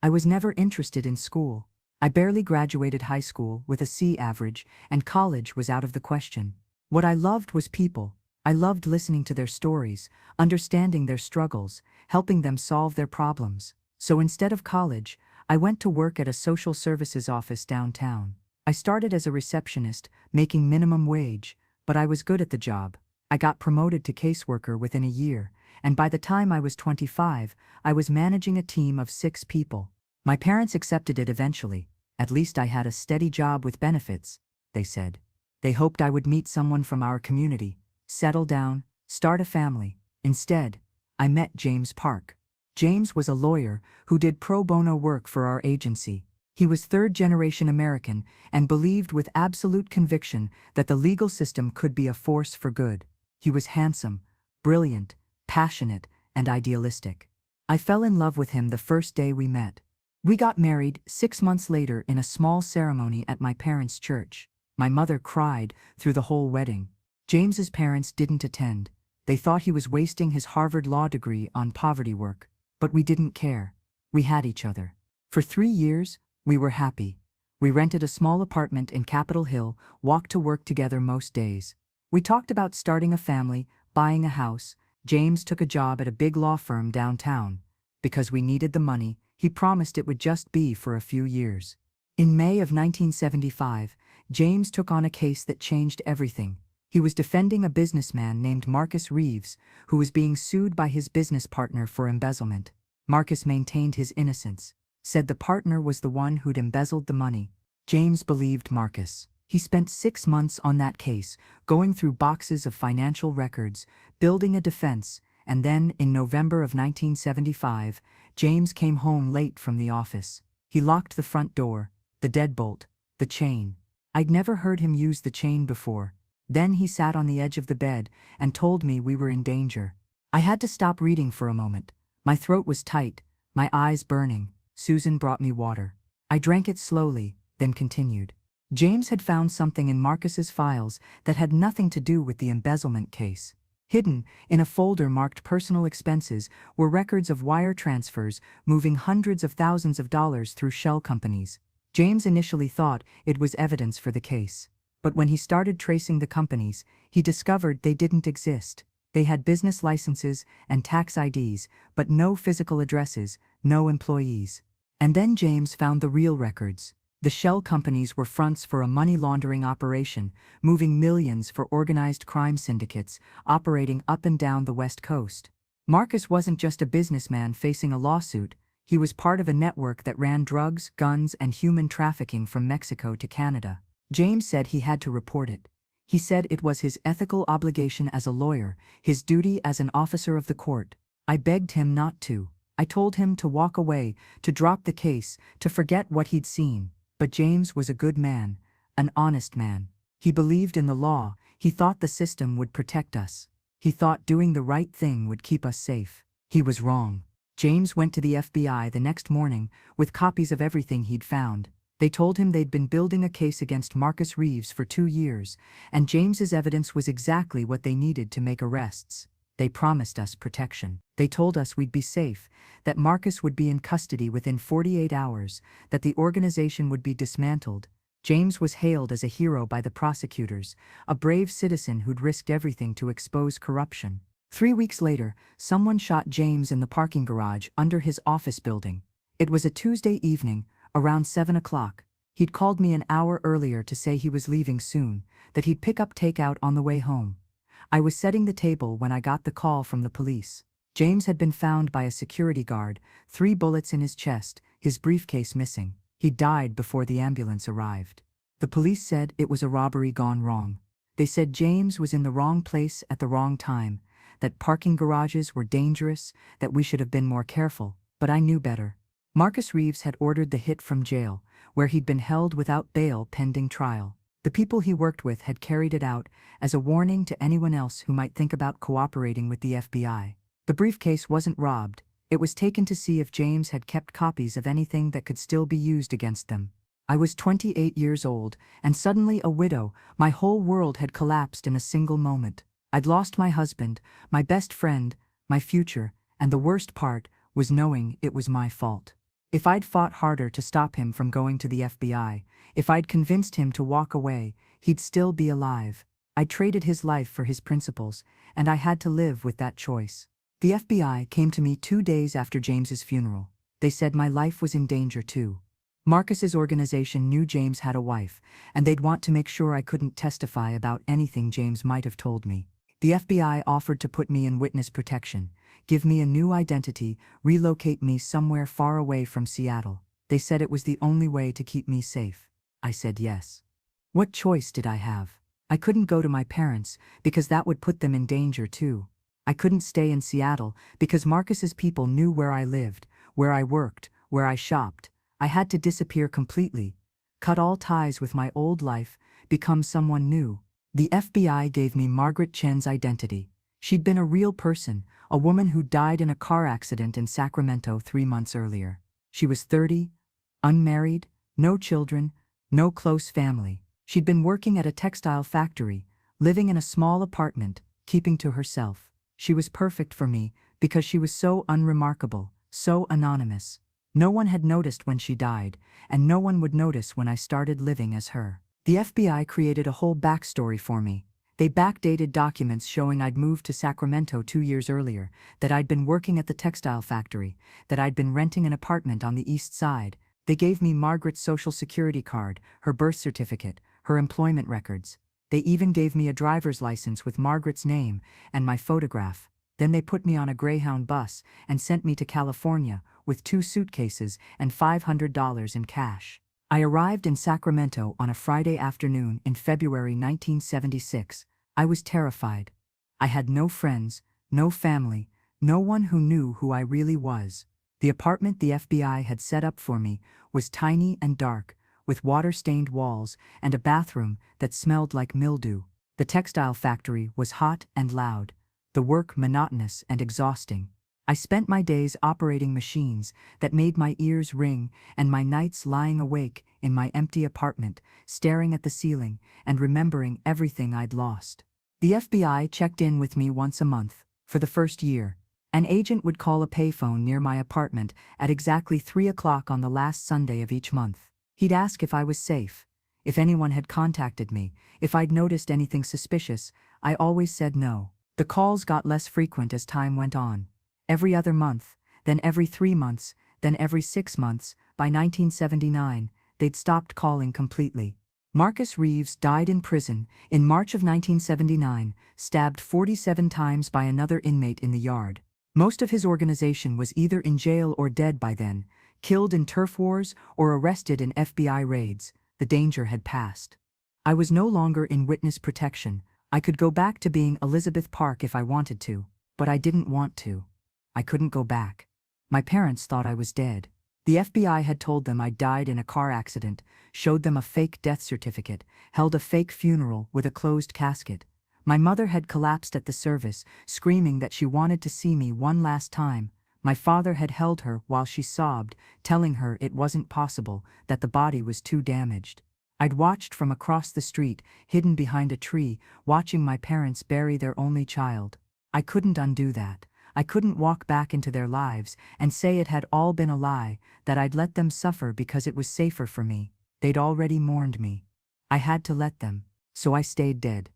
I was never interested in school. I barely graduated high school with a C average, and college was out of the question. What I loved was people. I loved listening to their stories, understanding their struggles, helping them solve their problems. So instead of college, I went to work at a social services office downtown. I started as a receptionist, making minimum wage, but I was good at the job. I got promoted to caseworker within a year, and by the time I was 25, I was managing a team of 6 people. My parents accepted it eventually. At least I had a steady job with benefits, they said. They hoped I would meet someone from our community, settle down, start a family. Instead, I met James Park. James was a lawyer who did pro bono work for our agency. He was third-generation American and believed with absolute conviction that the legal system could be a force for good. He was handsome, brilliant, passionate, and idealistic. I fell in love with him the first day we met. We got married 6 months later in a small ceremony at my parents' church. My mother cried through the whole wedding. James's parents didn't attend. They thought he was wasting his Harvard law degree on poverty work. But we didn't care. We had each other. For 3 years, we were happy. We rented a small apartment in Capitol Hill, walked to work together most days. We talked about starting a family, buying a house. James took a job at a big law firm downtown. Because we needed the money, he promised it would just be for a few years. In May of 1975, James took on a case that changed everything. He was defending a businessman named Marcus Reeves, who was being sued by his business partner for embezzlement. Marcus maintained his innocence, said the partner was the one who'd embezzled the money. James believed Marcus. He spent 6 months on that case, going through boxes of financial records, building a defense, and then, in November of 1975, James came home late from the office. He locked the front door, the deadbolt, the chain. I'd never heard him use the chain before. Then he sat on the edge of the bed and told me we were in danger. I had to stop reading for a moment. My throat was tight, my eyes burning. Susan brought me water. I drank it slowly, then continued. James had found something in Marcus's files that had nothing to do with the embezzlement case. Hidden, in a folder marked personal expenses, were records of wire transfers moving hundreds of thousands of dollars through shell companies. James initially thought it was evidence for the case. But when he started tracing the companies, he discovered they didn't exist. They had business licenses and tax IDs, but no physical addresses, no employees. And then James found the real records. The shell companies were fronts for a money laundering operation, moving millions for organized crime syndicates operating up and down the West Coast. Marcus wasn't just a businessman facing a lawsuit, he was part of a network that ran drugs, guns, and human trafficking from Mexico to Canada. James said he had to report it. He said it was his ethical obligation as a lawyer, his duty as an officer of the court. I begged him not to. I told him to walk away, to drop the case, to forget what he'd seen. But James was a good man, an honest man. He believed in the law, he thought the system would protect us. He thought doing the right thing would keep us safe. He was wrong. James went to the FBI the next morning with copies of everything he'd found. They told him they'd been building a case against Marcus Reeves for 2 years, and James's evidence was exactly what they needed to make arrests. They promised us protection. They told us we'd be safe, that Marcus would be in custody within 48 hours, that the organization would be dismantled. James was hailed as a hero by the prosecutors, a brave citizen who'd risked everything to expose corruption. 3 weeks later, someone shot James in the parking garage under his office building. It was a Tuesday evening, around 7 o'clock. He'd called me an hour earlier to say he was leaving soon, that he'd pick up takeout on the way home. I was setting the table when I got the call from the police. James had been found by a security guard, 3 bullets in his chest, his briefcase missing. He died before the ambulance arrived. The police said it was a robbery gone wrong. They said James was in the wrong place at the wrong time, that parking garages were dangerous, that we should have been more careful, but I knew better. Marcus Reeves had ordered the hit from jail, where he'd been held without bail pending trial. The people he worked with had carried it out as a warning to anyone else who might think about cooperating with the FBI. The briefcase wasn't robbed. It was taken to see if James had kept copies of anything that could still be used against them. I was 28 years old, and suddenly a widow. My whole world had collapsed in a single moment. I'd lost my husband, my best friend, my future, and the worst part was knowing it was my fault. If I'd fought harder to stop him from going to the FBI, if I'd convinced him to walk away, he'd still be alive. I traded his life for his principles, and I had to live with that choice. The FBI came to me 2 days after James's funeral. They said my life was in danger too. Marcus's organization knew James had a wife, and they'd want to make sure I couldn't testify about anything James might have told me. The FBI offered to put me in witness protection, give me a new identity, relocate me somewhere far away from Seattle. They said it was the only way to keep me safe. I said yes. What choice did I have? I couldn't go to my parents, because that would put them in danger too. I couldn't stay in Seattle, because Marcus's people knew where I lived, where I worked, where I shopped. I had to disappear completely, cut all ties with my old life, become someone new. The FBI gave me Margaret Chen's identity. She'd been a real person, a woman who died in a car accident in Sacramento 3 months earlier. She was 30, unmarried, no children, no close family. She'd been working at a textile factory, living in a small apartment, keeping to herself. She was perfect for me because she was so unremarkable, so anonymous. No one had noticed when she died, and no one would notice when I started living as her. The FBI created a whole backstory for me. They backdated documents showing I'd moved to Sacramento 2 years earlier, that I'd been working at the textile factory, that I'd been renting an apartment on the East Side. They gave me Margaret's social security card, her birth certificate, her employment records. They even gave me a driver's license with Margaret's name and my photograph. Then they put me on a Greyhound bus and sent me to California with 2 suitcases and $500 in cash. I arrived in Sacramento on a Friday afternoon in February 1976. I was terrified. I had no friends, no family, no one who knew who I really was. The apartment the FBI had set up for me was tiny and dark, with water-stained walls and a bathroom that smelled like mildew. The textile factory was hot and loud, the work monotonous and exhausting. I spent my days operating machines that made my ears ring and my nights lying awake in my empty apartment, staring at the ceiling and remembering everything I'd lost. The FBI checked in with me once a month. For the first year, an agent would call a payphone near my apartment at exactly 3 o'clock on the last Sunday of each month. He'd ask if I was safe, if anyone had contacted me, if I'd noticed anything suspicious. I always said no. The calls got less frequent as time went on. Every other month, then every 3 months, then every 6 months. By 1979, they'd stopped calling completely. Marcus Reeves died in prison in March of 1979, stabbed 47 times by another inmate in the yard. Most of his organization was either in jail or dead by then, killed in turf wars or arrested in FBI raids. The danger had passed. I was no longer in witness protection. I could go back to being Elizabeth Park if I wanted to, but I didn't want to. I couldn't go back. My parents thought I was dead. The FBI had told them I died in a car accident, showed them a fake death certificate, held a fake funeral with a closed casket. My mother had collapsed at the service, screaming that she wanted to see me one last time. My father had held her while she sobbed, telling her it wasn't possible, that the body was too damaged. I'd watched from across the street, hidden behind a tree, watching my parents bury their only child. I couldn't undo that. I couldn't walk back into their lives and say it had all been a lie, that I'd let them suffer because it was safer for me. They'd already mourned me. I had to let them. So I stayed dead.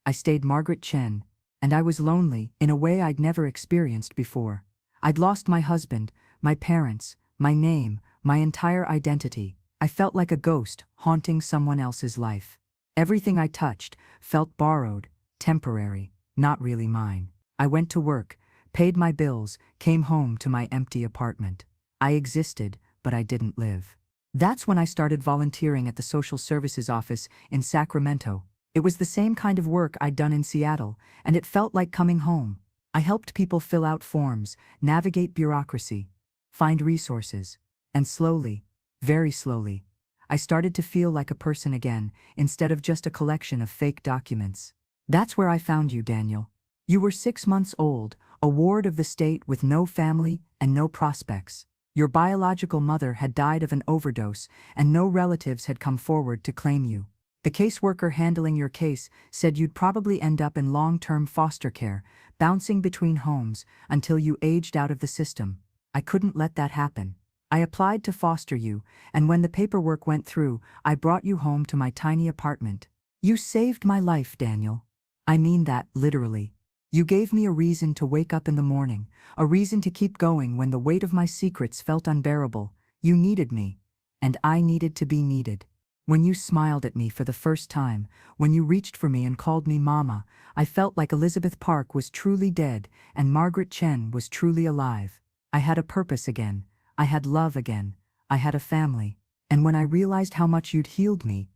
I stayed Margaret Chen, and I was lonely in a way I'd never experienced before. I'd lost my husband, my parents, my name, my entire identity. I felt like a ghost haunting someone else's life. Everything I touched felt borrowed, temporary, not really mine. I went to work, paid my bills, came home to my empty apartment. I existed, but I didn't live. That's when I started volunteering at the social services office in Sacramento. It was the same kind of work I'd done in Seattle, and it felt like coming home. I helped people fill out forms, navigate bureaucracy, find resources, and slowly, very slowly, I started to feel like a person again, instead of just a collection of fake documents. That's where I found you, Daniel. You were 6 months old, a ward of the state with no family and no prospects. Your biological mother had died of an overdose, and no relatives had come forward to claim you. The caseworker handling your case said you'd probably end up in long-term foster care, bouncing between homes until you aged out of the system. I couldn't let that happen. I applied to foster you, and when the paperwork went through, I brought you home to my tiny apartment. You saved my life, Daniel. I mean that literally. You gave me a reason to wake up in the morning, a reason to keep going when the weight of my secrets felt unbearable. You needed me, and I needed to be needed. When you smiled at me for the first time, when you reached for me and called me Mama, I felt like Elizabeth Park was truly dead and Margaret Chen was truly alive. I had a purpose again. I had love again. I had a family. And when I realized how much you'd healed me,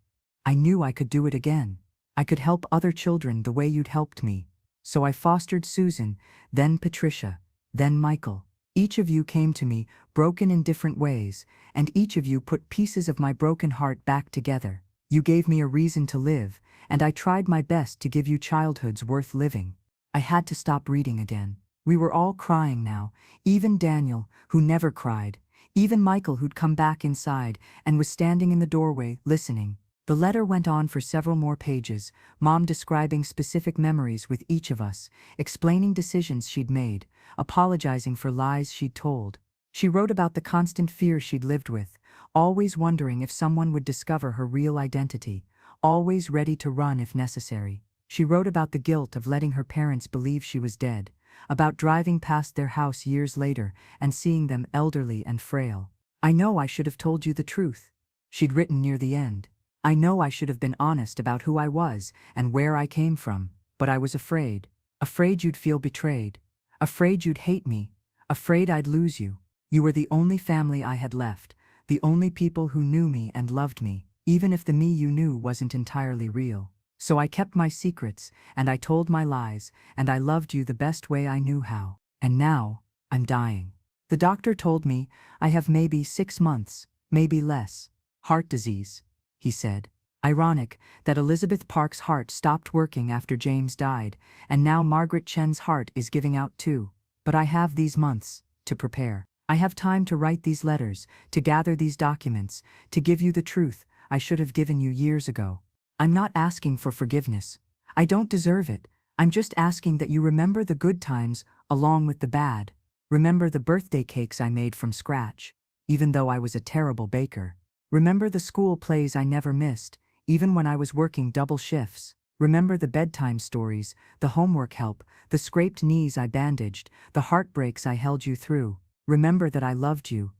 I knew I could do it again. I could help other children the way you'd helped me. So I fostered Susan, then Patricia, then Michael. Each of you came to me, broken in different ways, and each of you put pieces of my broken heart back together. You gave me a reason to live, and I tried my best to give you childhoods worth living. I had to stop reading again. We were all crying now, even Daniel, who never cried, even Michael, who'd come back inside and was standing in the doorway, listening. The letter went on for several more pages, Mom describing specific memories with each of us, explaining decisions she'd made, apologizing for lies she'd told. She wrote about the constant fear she'd lived with, always wondering if someone would discover her real identity, always ready to run if necessary. She wrote about the guilt of letting her parents believe she was dead, about driving past their house years later and seeing them elderly and frail. I know I should have told you the truth, she'd written near the end. I know I should have been honest about who I was and where I came from, but I was afraid. Afraid you'd feel betrayed. Afraid you'd hate me. Afraid I'd lose you. You were the only family I had left, the only people who knew me and loved me, even if the me you knew wasn't entirely real. So I kept my secrets, and I told my lies, and I loved you the best way I knew how. And now, I'm dying. The doctor told me I have maybe 6 months, maybe less. Heart disease, he said. Ironic that Elizabeth Park's heart stopped working after James died, and now Margaret Chen's heart is giving out too. But I have these months to prepare. I have time to write these letters, to gather these documents, to give you the truth I should have given you years ago. I'm not asking for forgiveness. I don't deserve it. I'm just asking that you remember the good times along with the bad. Remember the birthday cakes I made from scratch, even though I was a terrible baker. Remember the school plays I never missed, even when I was working double shifts. Remember the bedtime stories, the homework help, the scraped knees I bandaged, the heartbreaks I held you through. Remember that I loved you.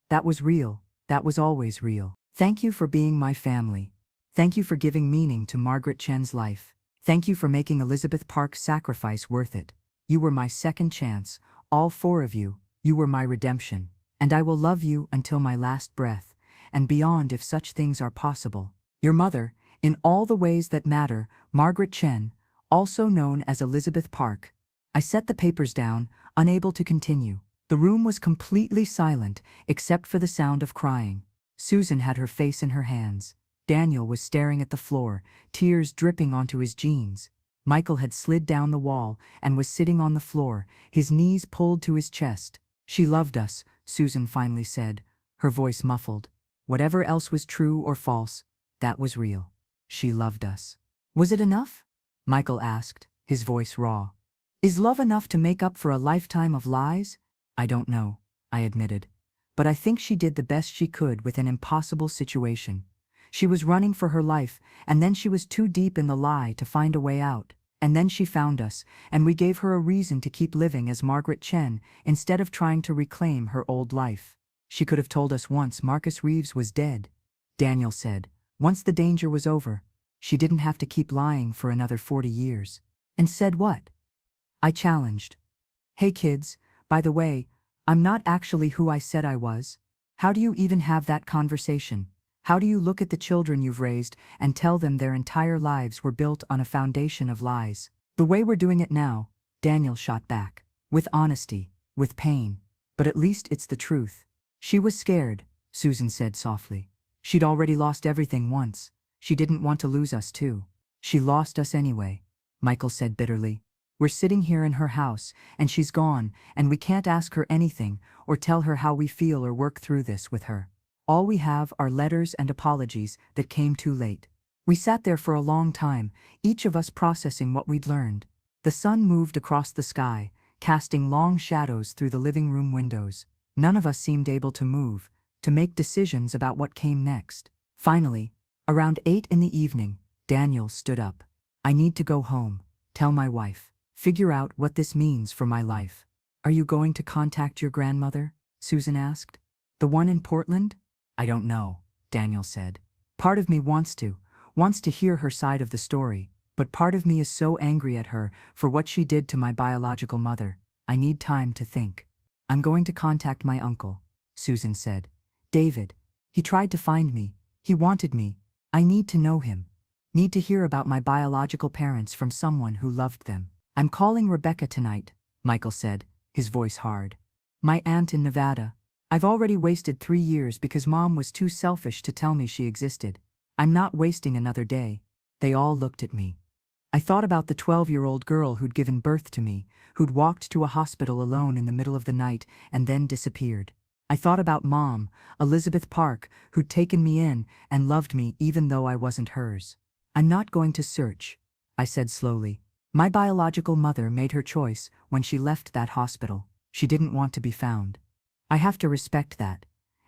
That was real. That was always real. Thank you for being my family. Thank you for giving meaning to Margaret Chen's life. Thank you for making Elizabeth Park's sacrifice worth it. You were my second chance, all four of you. You were my redemption. And I will love you until my last breath, and beyond if such things are possible. Your mother, in all the ways that matter, Margaret Chen, also known as Elizabeth Park. I set the papers down, unable to continue. The room was completely silent, except for the sound of crying. Susan had her face in her hands. Daniel was staring at the floor, tears dripping onto his jeans. Michael had slid down the wall and was sitting on the floor, his knees pulled to his chest. She loved us, Susan finally said, her voice muffled. Whatever else was true or false, that was real. She loved us. Was it enough? Michael asked, his voice raw. Is love enough to make up for a lifetime of lies? I don't know, I admitted. But I think she did the best she could with an impossible situation. She was running for her life, and then she was too deep in the lie to find a way out. And then she found us, and we gave her a reason to keep living as Margaret Chen instead of trying to reclaim her old life. She could have told us once Marcus Reeves was dead, Daniel said. Once the danger was over, she didn't have to keep lying for another 40 years. And said what? I challenged. Hey kids, by the way, I'm not actually who I said I was. How do you even have that conversation? How do you look at the children you've raised and tell them their entire lives were built on a foundation of lies? The way we're doing it now, Daniel shot back. With honesty, with pain. But at least it's the truth. She was scared, Susan said softly. She'd already lost everything once. She didn't want to lose us too. She lost us anyway, Michael said bitterly. We're sitting here in her house, and she's gone, and we can't ask her anything or tell her how we feel or work through this with her. All we have are letters and apologies that came too late. We sat there for a long time, each of us processing what we'd learned. The sun moved across the sky, casting long shadows through the living room windows. None of us seemed able to move, to make decisions about what came next. Finally, around 8 in the evening, Daniel stood up. I need to go home, tell my wife. Figure out what this means for my life. Are you going to contact your grandmother? Susan asked. The one in Portland? I don't know, Daniel said. Part of me wants to hear her side of the story, but part of me is so angry at her for what she did to my biological mother. I need time to think. I'm going to contact my uncle, Susan said. David. He tried to find me. He wanted me. I need to know him. Need to hear about my biological parents from someone who loved them. I'm calling Rebecca tonight, Michael said, his voice hard. My aunt in Nevada. I've already wasted 3 years because Mom was too selfish to tell me she existed. I'm not wasting another day. They all looked at me. I thought about the 12-year-old girl who'd given birth to me, who'd walked to a hospital alone in the middle of the night and then disappeared. I thought about Mom, Elizabeth Park, who'd taken me in and loved me even though I wasn't hers. I'm not going to search, I said slowly. My biological mother made her choice when she left that hospital. She didn't want to be found. I have to respect that.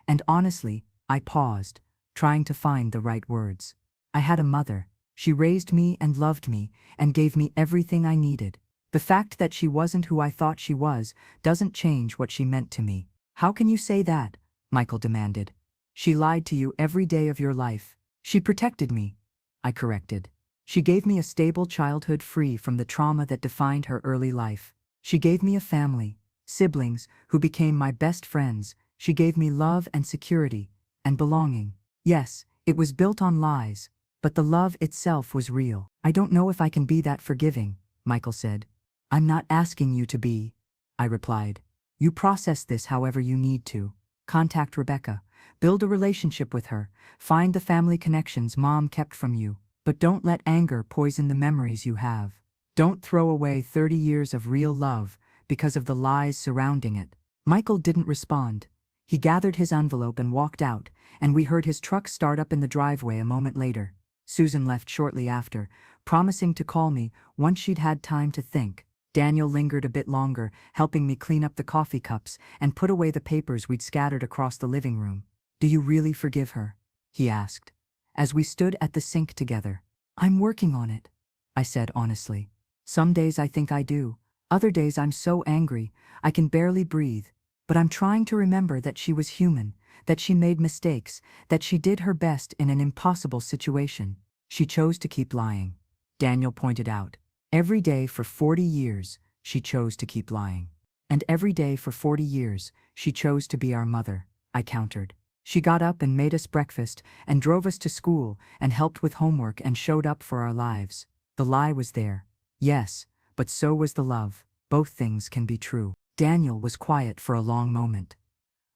And honestly, I paused, trying to find the right words. I had a mother. She raised me and loved me and gave me everything I needed. The fact that she wasn't who I thought she was doesn't change what she meant to me. How can you say that? Michael demanded. She lied to you every day of your life. She protected me, I corrected. She gave me a stable childhood free from the trauma that defined her early life. She gave me a family, siblings who became my best friends. She gave me love and security and belonging. Yes, it was built on lies, but the love itself was real. I don't know if I can be that forgiving, Michael said. I'm not asking you to be, I replied. You process this however you need to. Contact Rebecca, build a relationship with her, find the family connections Mom kept from you. But don't let anger poison the memories you have. Don't throw away 30 years of real love because of the lies surrounding it. Michael didn't respond. He gathered his envelope and walked out, and we heard his truck start up in the driveway a moment later. Susan left shortly after, promising to call me once she'd had time to think. Daniel lingered a bit longer, helping me clean up the coffee cups and put away the papers we'd scattered across the living room. Do you really forgive her? He asked, as we stood at the sink together. I'm working on it, I said honestly. Some days I think I do. Other days I'm so angry, I can barely breathe. But I'm trying to remember that she was human, that she made mistakes, that she did her best in an impossible situation. She chose to keep lying. Daniel pointed out. Every day for 40 years, she chose to keep lying. And every day for 40 years, she chose to be our mother, I countered. She got up and made us breakfast, and drove us to school, and helped with homework and showed up for our lives. The lie was there. Yes, but so was the love. Both things can be true. Daniel was quiet for a long moment.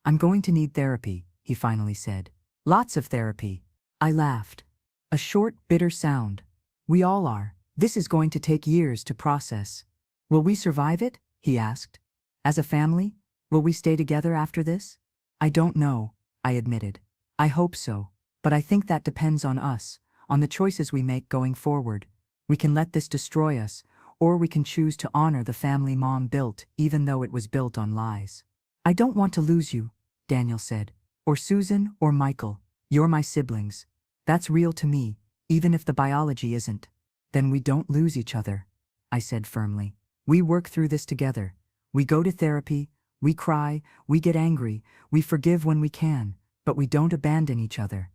I'm going to need therapy, he finally said. Lots of therapy. I laughed. A short, bitter sound. We all are. This is going to take years to process. Will we survive it? He asked. As a family, will we stay together after this? I don't know, I admitted. I hope so, but I think that depends on us, on the choices we make going forward. We can let this destroy us, or we can choose to honor the family Mom built, even though it was built on lies. I don't want to lose you, Daniel said. Or Susan, or Michael. You're my siblings. That's real to me, even if the biology isn't. Then we don't lose each other, I said firmly. We work through this together. We go to therapy, we cry, we get angry, we forgive when we can, but we don't abandon each other.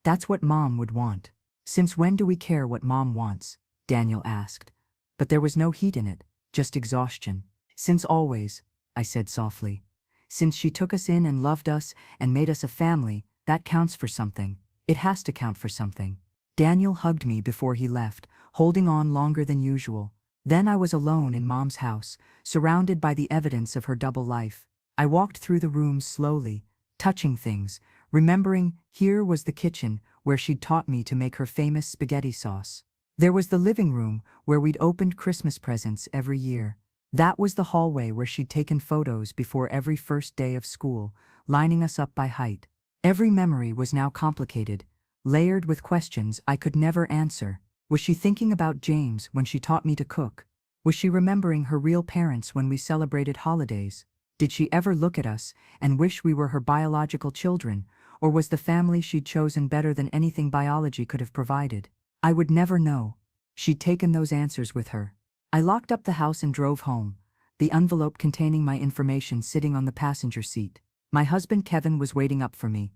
That's what Mom would want. Since when do we care what Mom wants? Daniel asked. But there was no heat in it, just exhaustion. Since always, I said softly. Since she took us in and loved us and made us a family, that counts for something. It has to count for something. Daniel hugged me before he left, holding on longer than usual. Then I was alone in Mom's house, surrounded by the evidence of her double life. I walked through the rooms slowly, touching things, remembering here was the kitchen where she'd taught me to make her famous spaghetti sauce. There was the living room where we'd opened Christmas presents every year. That was the hallway where she'd taken photos before every first day of school, lining us up by height. Every memory was now complicated, layered with questions I could never answer. Was she thinking about James when she taught me to cook? Was she remembering her real parents when we celebrated holidays? Did she ever look at us and wish we were her biological children, or was the family she'd chosen better than anything biology could have provided? I would never know. She'd taken those answers with her. I locked up the house and drove home, the envelope containing my information sitting on the passenger seat. My husband Kevin was waiting up for me,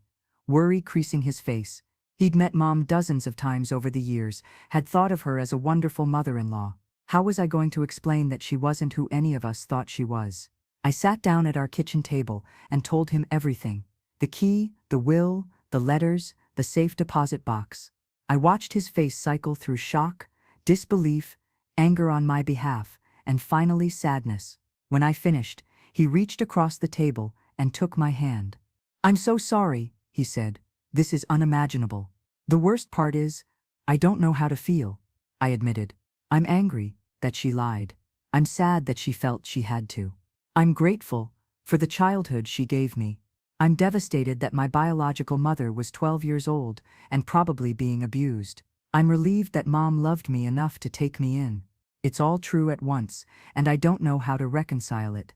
worry creasing his face. He'd met Mom dozens of times over the years, had thought of her as a wonderful mother-in-law. How was I going to explain that she wasn't who any of us thought she was? I sat down at our kitchen table and told him everything. The key, the will, the letters, the safe deposit box. I watched his face cycle through shock, disbelief, anger on my behalf, and finally sadness. When I finished, he reached across the table and took my hand. I'm so sorry, he said. This is unimaginable. The worst part is, I don't know how to feel, I admitted. I'm angry that she lied. I'm sad that she felt she had to. I'm grateful for the childhood she gave me. I'm devastated that my biological mother was 12 years old and probably being abused. I'm relieved that Mom loved me enough to take me in. It's all true at once, and I don't know how to reconcile it.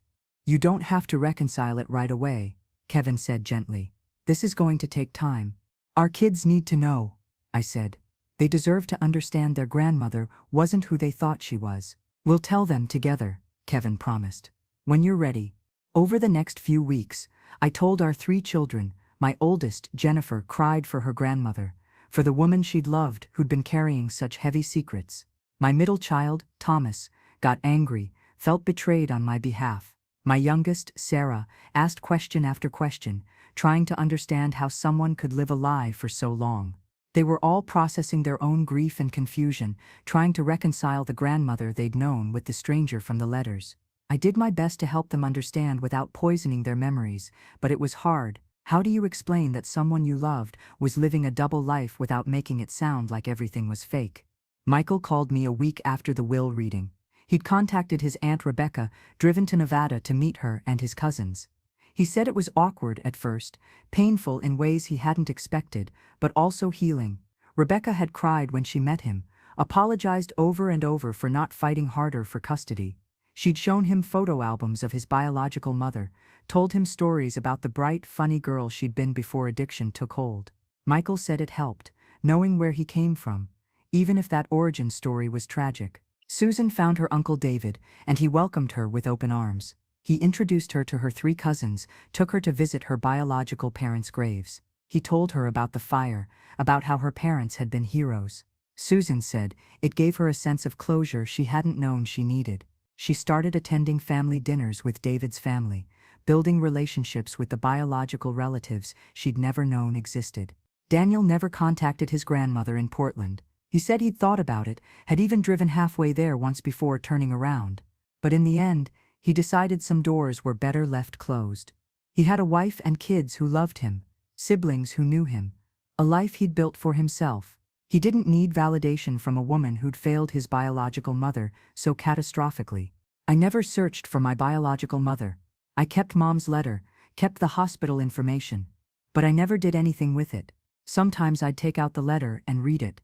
You don't have to reconcile it right away, Kevin said gently. This is going to take time. Our kids need to know, I said. They deserve to understand their grandmother wasn't who they thought she was. We'll tell them together, Kevin promised. When you're ready. Over the next few weeks, I told our 3 children. My oldest, Jennifer, cried for her grandmother, for the woman she'd loved who'd been carrying such heavy secrets. My middle child, Thomas, got angry, felt betrayed on my behalf. My youngest, Sarah, asked question after question, trying to understand how someone could live a lie for so long. They were all processing their own grief and confusion, trying to reconcile the grandmother they'd known with the stranger from the letters. I did my best to help them understand without poisoning their memories, but it was hard. How do you explain that someone you loved was living a double life without making it sound like everything was fake? Michael called me a week after the will reading. He'd contacted his Aunt Rebecca, driven to Nevada to meet her and his cousins. He said it was awkward at first, painful in ways he hadn't expected, but also healing. Rebecca had cried when she met him, apologized over and over for not fighting harder for custody. She'd shown him photo albums of his biological mother, told him stories about the bright, funny girl she'd been before addiction took hold. Michael said it helped, knowing where he came from, even if that origin story was tragic. Susan found her Uncle David, and he welcomed her with open arms. He introduced her to her 3 cousins, took her to visit her biological parents' graves. He told her about the fire, about how her parents had been heroes. Susan said it gave her a sense of closure she hadn't known she needed. She started attending family dinners with David's family, building relationships with the biological relatives she'd never known existed. Daniel never contacted his grandmother in Portland. He said he'd thought about it, had even driven halfway there once before turning around. But in the end, he decided some doors were better left closed. He had a wife and kids who loved him, siblings who knew him, a life he'd built for himself. He didn't need validation from a woman who'd failed his biological mother so catastrophically. I never searched for my biological mother. I kept Mom's letter, kept the hospital information, but I never did anything with it. Sometimes I'd take out the letter and read it,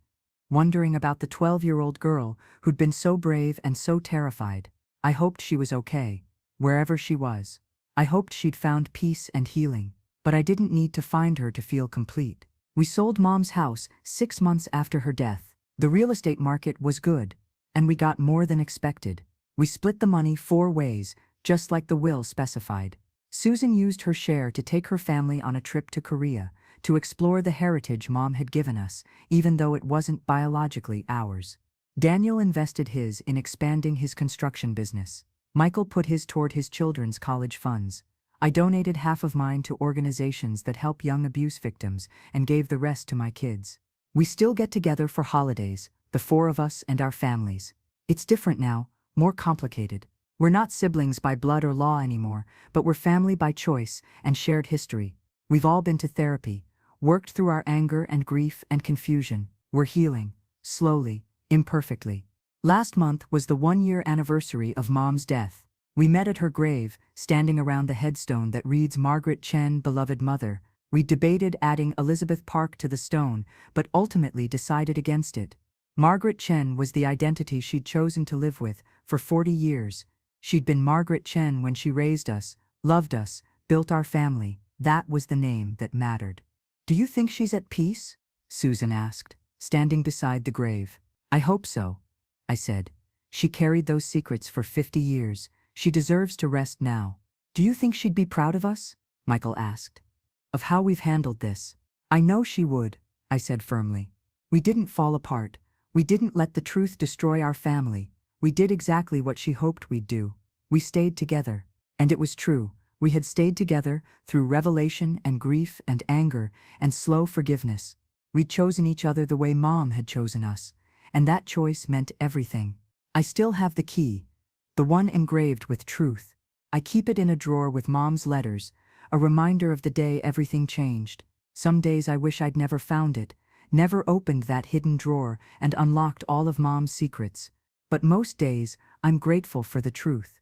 wondering about the 12-year-old girl who'd been so brave and so terrified. I hoped she was okay, wherever she was. I hoped she'd found peace and healing, but I didn't need to find her to feel complete. We sold Mom's house 6 months after her death. The real estate market was good, and we got more than expected. We split the money 4 ways, just like the will specified. Susan used her share to take her family on a trip to Korea, to explore the heritage Mom had given us, even though it wasn't biologically ours. Daniel invested his in expanding his construction business. Michael put his toward his children's college funds. I donated half of mine to organizations that help young abuse victims and gave the rest to my kids. We still get together for holidays, the 4 of us and our families. It's different now, more complicated. We're not siblings by blood or law anymore, but we're family by choice and shared history. We've all been to therapy, worked through our anger and grief and confusion. We're healing, slowly, imperfectly. Last month was the 1-year anniversary of Mom's death. We met at her grave, standing around the headstone that reads Margaret Chen, beloved mother. We debated adding Elizabeth Park to the stone, but ultimately decided against it. Margaret Chen was the identity she'd chosen to live with for 40 years. She'd been Margaret Chen when she raised us, loved us, built our family. That was the name that mattered. "Do you think she's at peace?" Susan asked, standing beside the grave. "I hope so," I said. "She carried those secrets for 50 years. She deserves to rest now." "Do you think she'd be proud of us?" Michael asked. "Of how we've handled this?" "I know she would," I said firmly. "We didn't fall apart. We didn't let the truth destroy our family. We did exactly what she hoped we'd do. We stayed together." And it was true. We had stayed together through revelation and grief and anger and slow forgiveness. We'd chosen each other the way Mom had chosen us, and that choice meant everything. I still have the key, the one engraved with truth. I keep it in a drawer with Mom's letters, a reminder of the day everything changed. Some days I wish I'd never found it, never opened that hidden drawer and unlocked all of Mom's secrets. But most days, I'm grateful for the truth,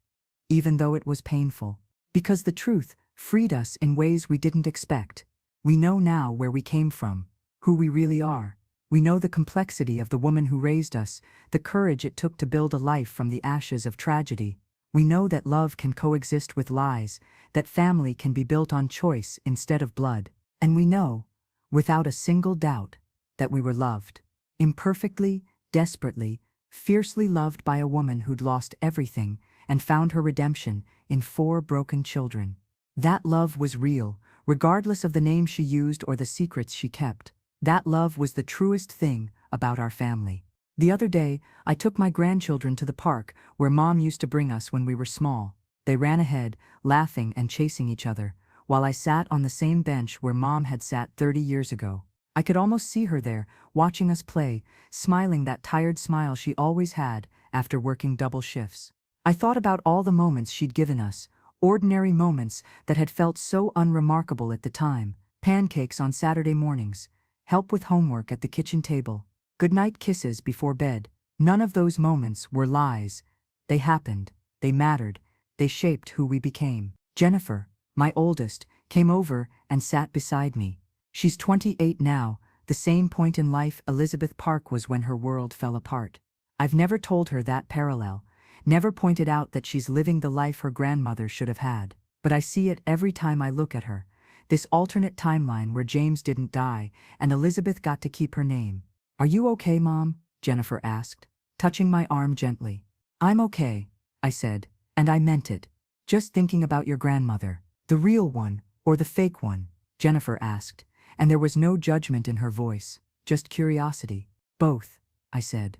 even though it was painful. Because the truth freed us in ways we didn't expect. We know now where we came from, who we really are. We know the complexity of the woman who raised us, the courage it took to build a life from the ashes of tragedy. We know that love can coexist with lies, that family can be built on choice instead of blood. And we know, without a single doubt, that we were loved. Imperfectly, desperately, fiercely loved by a woman who'd lost everything and found her redemption in 4 broken children. That love was real, regardless of the name she used or the secrets she kept. That love was the truest thing about our family. The other day, I took my grandchildren to the park where Mom used to bring us when we were small. They ran ahead, laughing and chasing each other, while I sat on the same bench where Mom had sat 30 years ago. I could almost see her there, watching us play, smiling that tired smile she always had after working double shifts. I thought about all the moments she'd given us, ordinary moments that had felt so unremarkable at the time. Pancakes on Saturday mornings, help with homework at the kitchen table, goodnight kisses before bed. None of those moments were lies. They happened, they mattered, they shaped who we became. Jennifer, my oldest, came over and sat beside me. She's 28 now, the same point in life Elizabeth Park was when her world fell apart. I've never told her that parallel, never pointed out that she's living the life her grandmother should have had. But I see it every time I look at her, this alternate timeline where James didn't die and Elizabeth got to keep her name. "Are you okay, Mom?" Jennifer asked, touching my arm gently. "I'm okay," I said, and I meant it. Just thinking about your grandmother. The real one, or the fake one? Jennifer asked, and there was no judgment in her voice, just curiosity. Both, I said.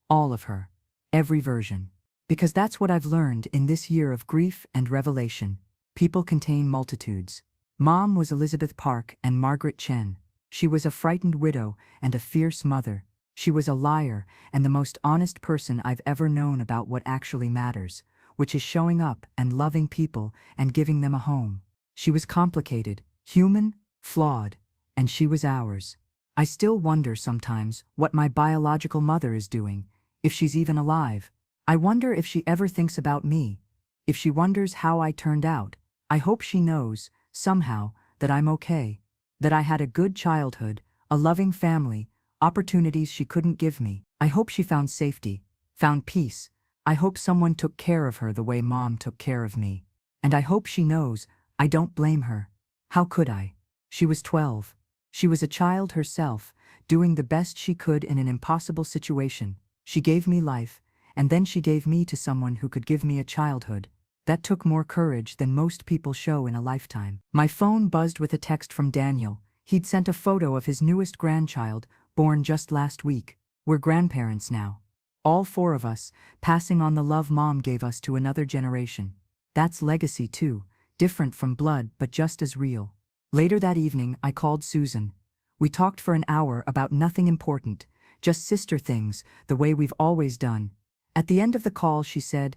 All of her. Every version. Because that's what I've learned in this year of grief and revelation. People contain multitudes. Mom was Elizabeth Park and Margaret Chen. She was a frightened widow and a fierce mother. She was a liar and the most honest person I've ever known about what actually matters, which is showing up and loving people and giving them a home. She was complicated, human, flawed, and she was ours. I still wonder sometimes what my biological mother is doing, if she's even alive. I wonder if she ever thinks about me, if she wonders how I turned out. I hope she knows, somehow, that I'm okay, that I had a good childhood, a loving family, opportunities she couldn't give me. I hope she found safety, found peace. I hope someone took care of her the way Mom took care of me. And I hope she knows I don't blame her. How could I? She was 12. She was a child herself, doing the best she could in an impossible situation. She gave me life, and then she gave me to someone who could give me a childhood. That took more courage than most people show in a lifetime. My phone buzzed with a text from Daniel. He'd sent a photo of his newest grandchild, born just last week. We're grandparents now. All four of us, passing on the love Mom gave us to another generation. That's legacy too, different from blood but just as real. Later that evening, I called Susan. We talked for an hour about nothing important, just sister things, the way we've always done. At the end of the call, she said,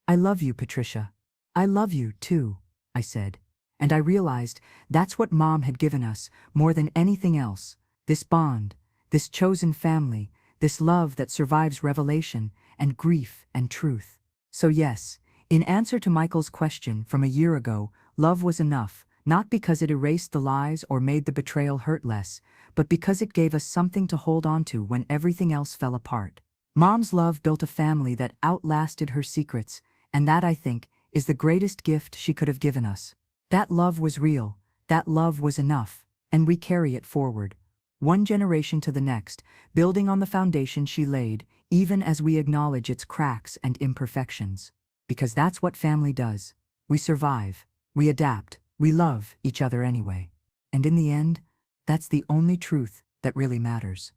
"I love you, Patricia." "I love you, too," I said. And I realized that's what Mom had given us, more than anything else. This bond, this chosen family, this love that survives revelation and grief and truth. So yes, in answer to Michael's question from a year ago, love was enough, not because it erased the lies or made the betrayal hurt less, but because it gave us something to hold on to when everything else fell apart. Mom's love built a family that outlasted her secrets, and that, I think, is the greatest gift she could have given us. That love was real, that love was enough, and we carry it forward, one generation to the next, building on the foundation she laid, even as we acknowledge its cracks and imperfections. Because that's what family does. We survive, we adapt, we love each other anyway. And in the end, that's the only truth that really matters.